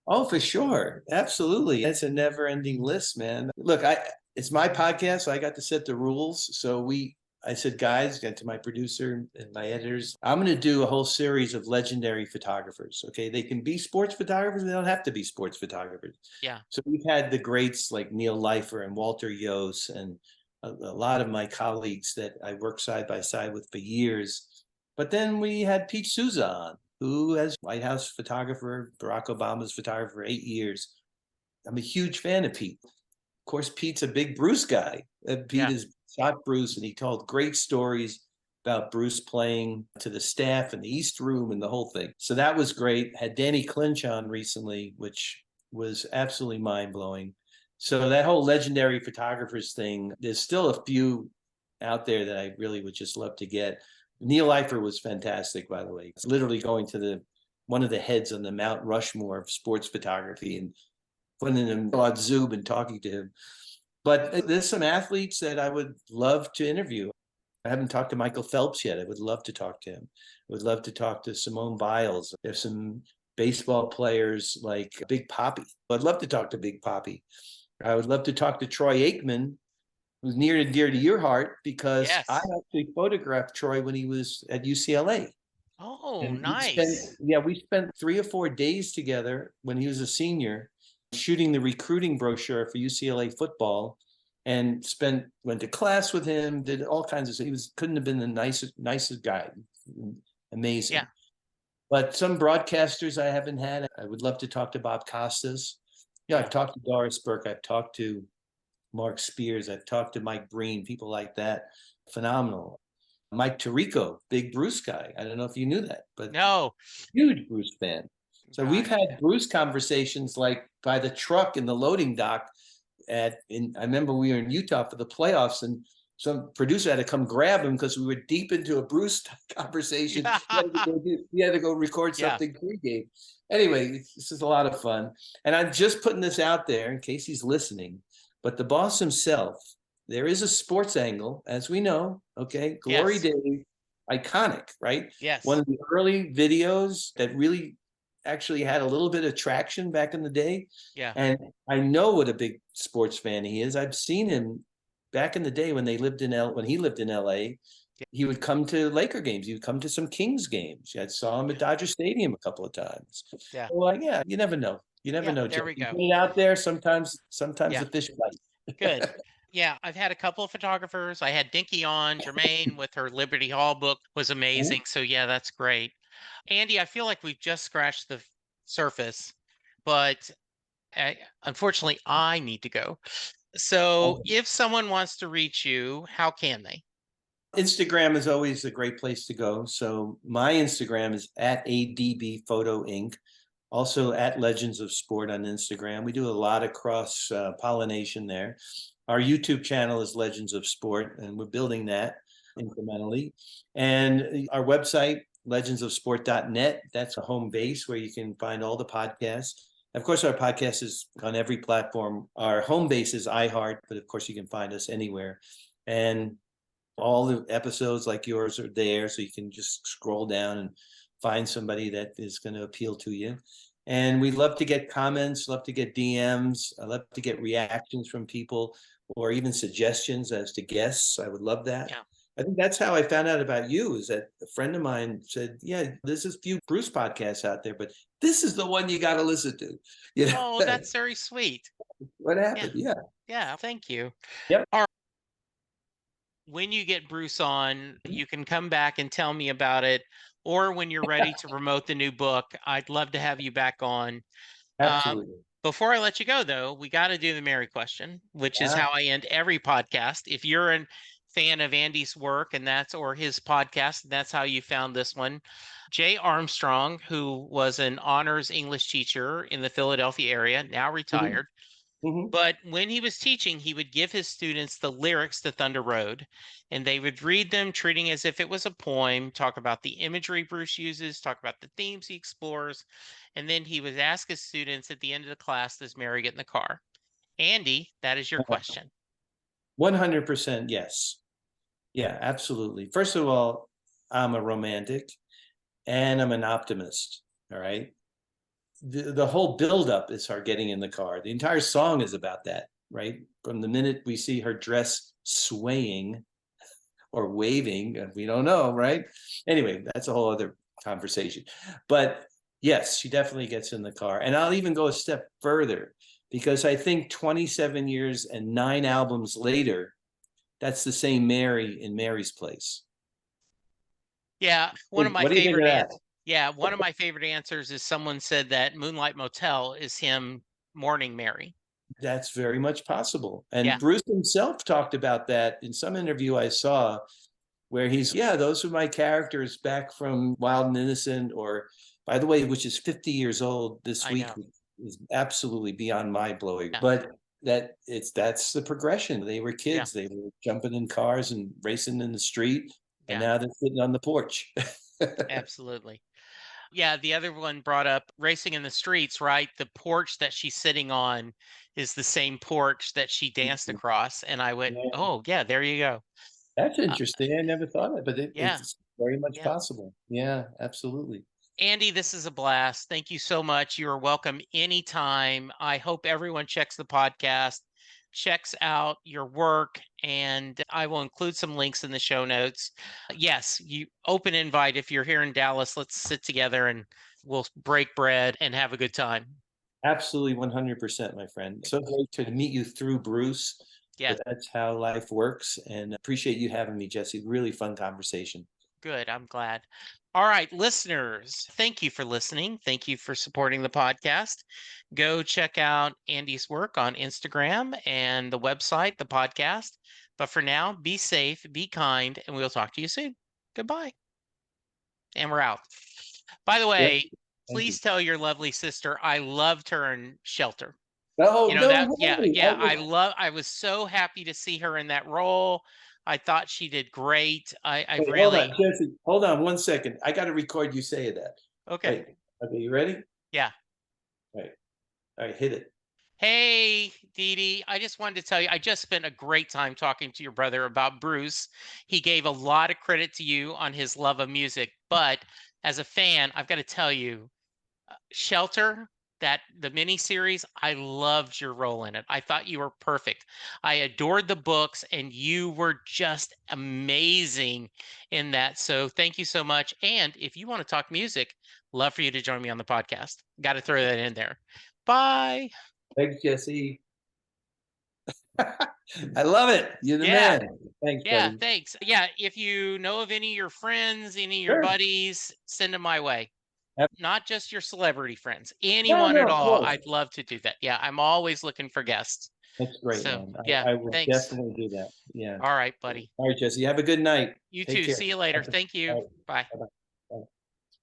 Oh, for sure. Absolutely. It's a never-ending list, man. Look, it's my podcast, so I got to set the rules. I said, guys, got to my producer and my editors, I'm going to do a whole series of legendary photographers. Okay, they can be sports photographers, they don't have to be sports photographers. Yeah. So we've had the greats like Neil Leifer and Walter Yost and a lot of my colleagues that I worked side by side with for years. But then we had Pete Souza on, who, as White House photographer, Barack Obama's photographer for 8 years. I'm a huge fan of Pete. Of course, Pete's a big Bruce guy. Pete Yeah. has shot Bruce, and he told great stories about Bruce playing to the staff in the East Room and the whole thing. So that was great. Had Danny Clinch on recently, which was absolutely mind blowing. So that whole legendary photographers thing, there's still a few out there that I really would just love to get. Neil Eifer was fantastic, by the way. It's literally going to the one of the heads on the Mount Rushmore of sports photography and putting him on Zoom and talking to him. But there's some athletes that I would love to interview. I haven't talked to Michael Phelps yet. I would love to talk to him. I would love to talk to Simone Biles. There's some baseball players like Big Poppy. I'd love to talk to Big Poppy. I would love to talk to Troy Aikman, who's near and dear to your heart, because I Yes. actually photographed Troy when he was at UCLA. Oh, And nice. we spent 3 or 4 days together when he was a senior shooting the recruiting brochure for UCLA football and went to class with him, did all kinds of stuff. Couldn't have been the nicest guy. Yeah. Amazing. But some broadcasters I haven't had, I would love to talk to Bob Costas. Yeah, I've Yeah. talked to Doris Burke. I've talked to Mark Spears. I've talked to Mike Breen, people like that. Phenomenal. Mike Tirico, big Bruce guy. I don't know if you knew that, but No. huge Bruce fan. So we've had Gotcha. Bruce conversations like by the truck in the loading dock I remember we were in Utah for the playoffs and some producer had to come grab him because we were deep into a Bruce conversation. Yeah. He had to go record Yeah. something pregame. Anyway, this is a lot of fun. And I'm just putting this out there in case he's listening. But the boss himself, there is a sports angle, as we know. Okay. Glory Yes. Days, iconic, right? One Yes. of the early videos that really actually had a little bit of traction back in the day. Yeah. And I know what a big sports fan he is. I've seen him back in the day when when he lived in LA. Yeah. He would come to Laker games. He would come to some Kings games. I saw him at Yeah. Dodger Stadium a couple of times. Yeah. So like, yeah, you never know. You never Yeah. know, There Jeff. we You go. put it out there. Sometimes Yeah. the fish bite. Good. Yeah, I've had a couple of photographers. I had Dinky on, Jermaine with her Liberty Hall book was amazing. So yeah, that's great. Andy, I feel like we've just scratched the surface, but unfortunately, I need to go. So if someone wants to reach you, how can they? Instagram is always a great place to go. So my Instagram is at ADB Photo Inc. Also at Legends of Sport on Instagram. We do a lot of cross pollination there. Our YouTube channel is Legends of Sport, and we're building that incrementally. And our website, legendsofsport.net, that's a home base where you can find all the podcasts. Of course, our podcast is on every platform. Our home base is iHeart, but of course, you can find us anywhere. And all the episodes like yours are there, so you can just scroll down and find somebody that is going to appeal to you. And we love to get comments, love to get DMs, I love to get reactions from people or even suggestions as to guests. I would love that. Yeah. I think that's how I found out about you, is that a friend of mine said, yeah, there's a few Bruce podcasts out there, but this is the one you got to listen to. You know? Oh, that's very sweet. What Yeah. happened? Yeah. Yeah. Thank you. Yep. All right. When you get Bruce on, you can come back and tell me about it. Or when you're ready to promote the new book, I'd love to have you back on. Absolutely. Before I let you go, though, we got to do the Mary question, which is Yeah. how I end every podcast. If you're a fan of Andy's work or his podcast, that's how you found this one. Jay Armstrong, who was an honors English teacher in the Philadelphia area, now retired. Mhm. But when he was teaching, he would give his students the lyrics to Thunder Road, and they would read them, treating as if it was a poem, talk about the imagery Bruce uses, talk about the themes he explores, and then he would ask his students at the end of the class, does Mary get in the car? Andy, that is your question. 100% yes. Yeah, absolutely. First of all, I'm a romantic and I'm an optimist. All right. The whole buildup is her getting in the car. The entire song is about that, right? From the minute we see her dress swaying or waving, we don't know, right? Anyway, that's a whole other conversation. But yes, she definitely gets in the car. And I'll even go a step further, because I think 27 years and 9 albums later, that's the same Mary in Mary's Place. Yeah, one of my What do you think of favorite that? Yeah, one of my favorite answers is someone said that Moonlight Motel is him mourning Mary. That's very much possible. And Yeah. Bruce himself talked about that in some interview I saw, where yeah, those are my characters back from Wild and Innocent, or, by the way, which is 50 years old this I week, know. is absolutely beyond mind blowing. Yeah. But that's the progression. They were kids. They were jumping in cars and racing in the street, and now they're sitting on the porch. Absolutely. Yeah, the other one brought up racing in the streets, right? The porch that she's sitting on is the same porch that she danced across. And I went, Yeah, oh, yeah, there you go. that's interesting. I never thought of it, but Yeah, it's very much yeah. possible. Yeah, absolutely. Andy, this is a blast. Thank you so much. You are welcome anytime. I hope everyone checks the podcast, checks out your work, and I will include some links in the show notes. Yes, you open invite if you're here in Dallas. Let's sit together and we'll break bread and have a good time. Absolutely 100%, my friend. So great to meet you through Bruce. Yeah, But that's how life works. And appreciate you having me, Jesse. Really fun conversation. good. I'm glad. All right, listeners, thank you for listening. Thank you for supporting the podcast. Go check out Andy's work on Instagram and the website, the podcast. But for now, be safe, be kind, and we'll talk to you soon. Goodbye. And we're out. By the Yep. way, Thank you. please tell your lovely sister I loved her in Shelter. Oh, You know no that, yeah, way. yeah. I was so happy to see her in that role. I thought she did great. I Wait, hold on, really Jesse. Hold on 1 second. I got to record you say that. okay. Wait. Okay, you ready? Yeah. All right, hit it. Hey, Dee Dee, I just wanted to tell you, I just spent a great time talking to your brother about Bruce. He gave a lot of credit to you on his love of music, but as a fan, I've got to tell you, Shelter, that the miniseries, I loved your role in it. I thought you were perfect. I adored the books, and you were just amazing in that. So thank you so much. And if you want to talk music, love for you to join me on the podcast. Got to throw that in there. Bye. Thanks, Jesse. I love it. You're the Yeah. man. Thanks, Yeah. buddy. Thanks. Yeah. If you know of any of your friends, any of your Sure. buddies, send them my way. Yep. Not just your celebrity friends, No, anyone no, at of all. course. I'd love to do that. Yeah. I'm always looking for guests. That's great, So, man. yeah. I will Thanks. definitely do that. Yeah. All right, buddy. All right, Jesse. Have a good night. You Take too. care. See you later. Thank All you. right. Bye. Bye-bye.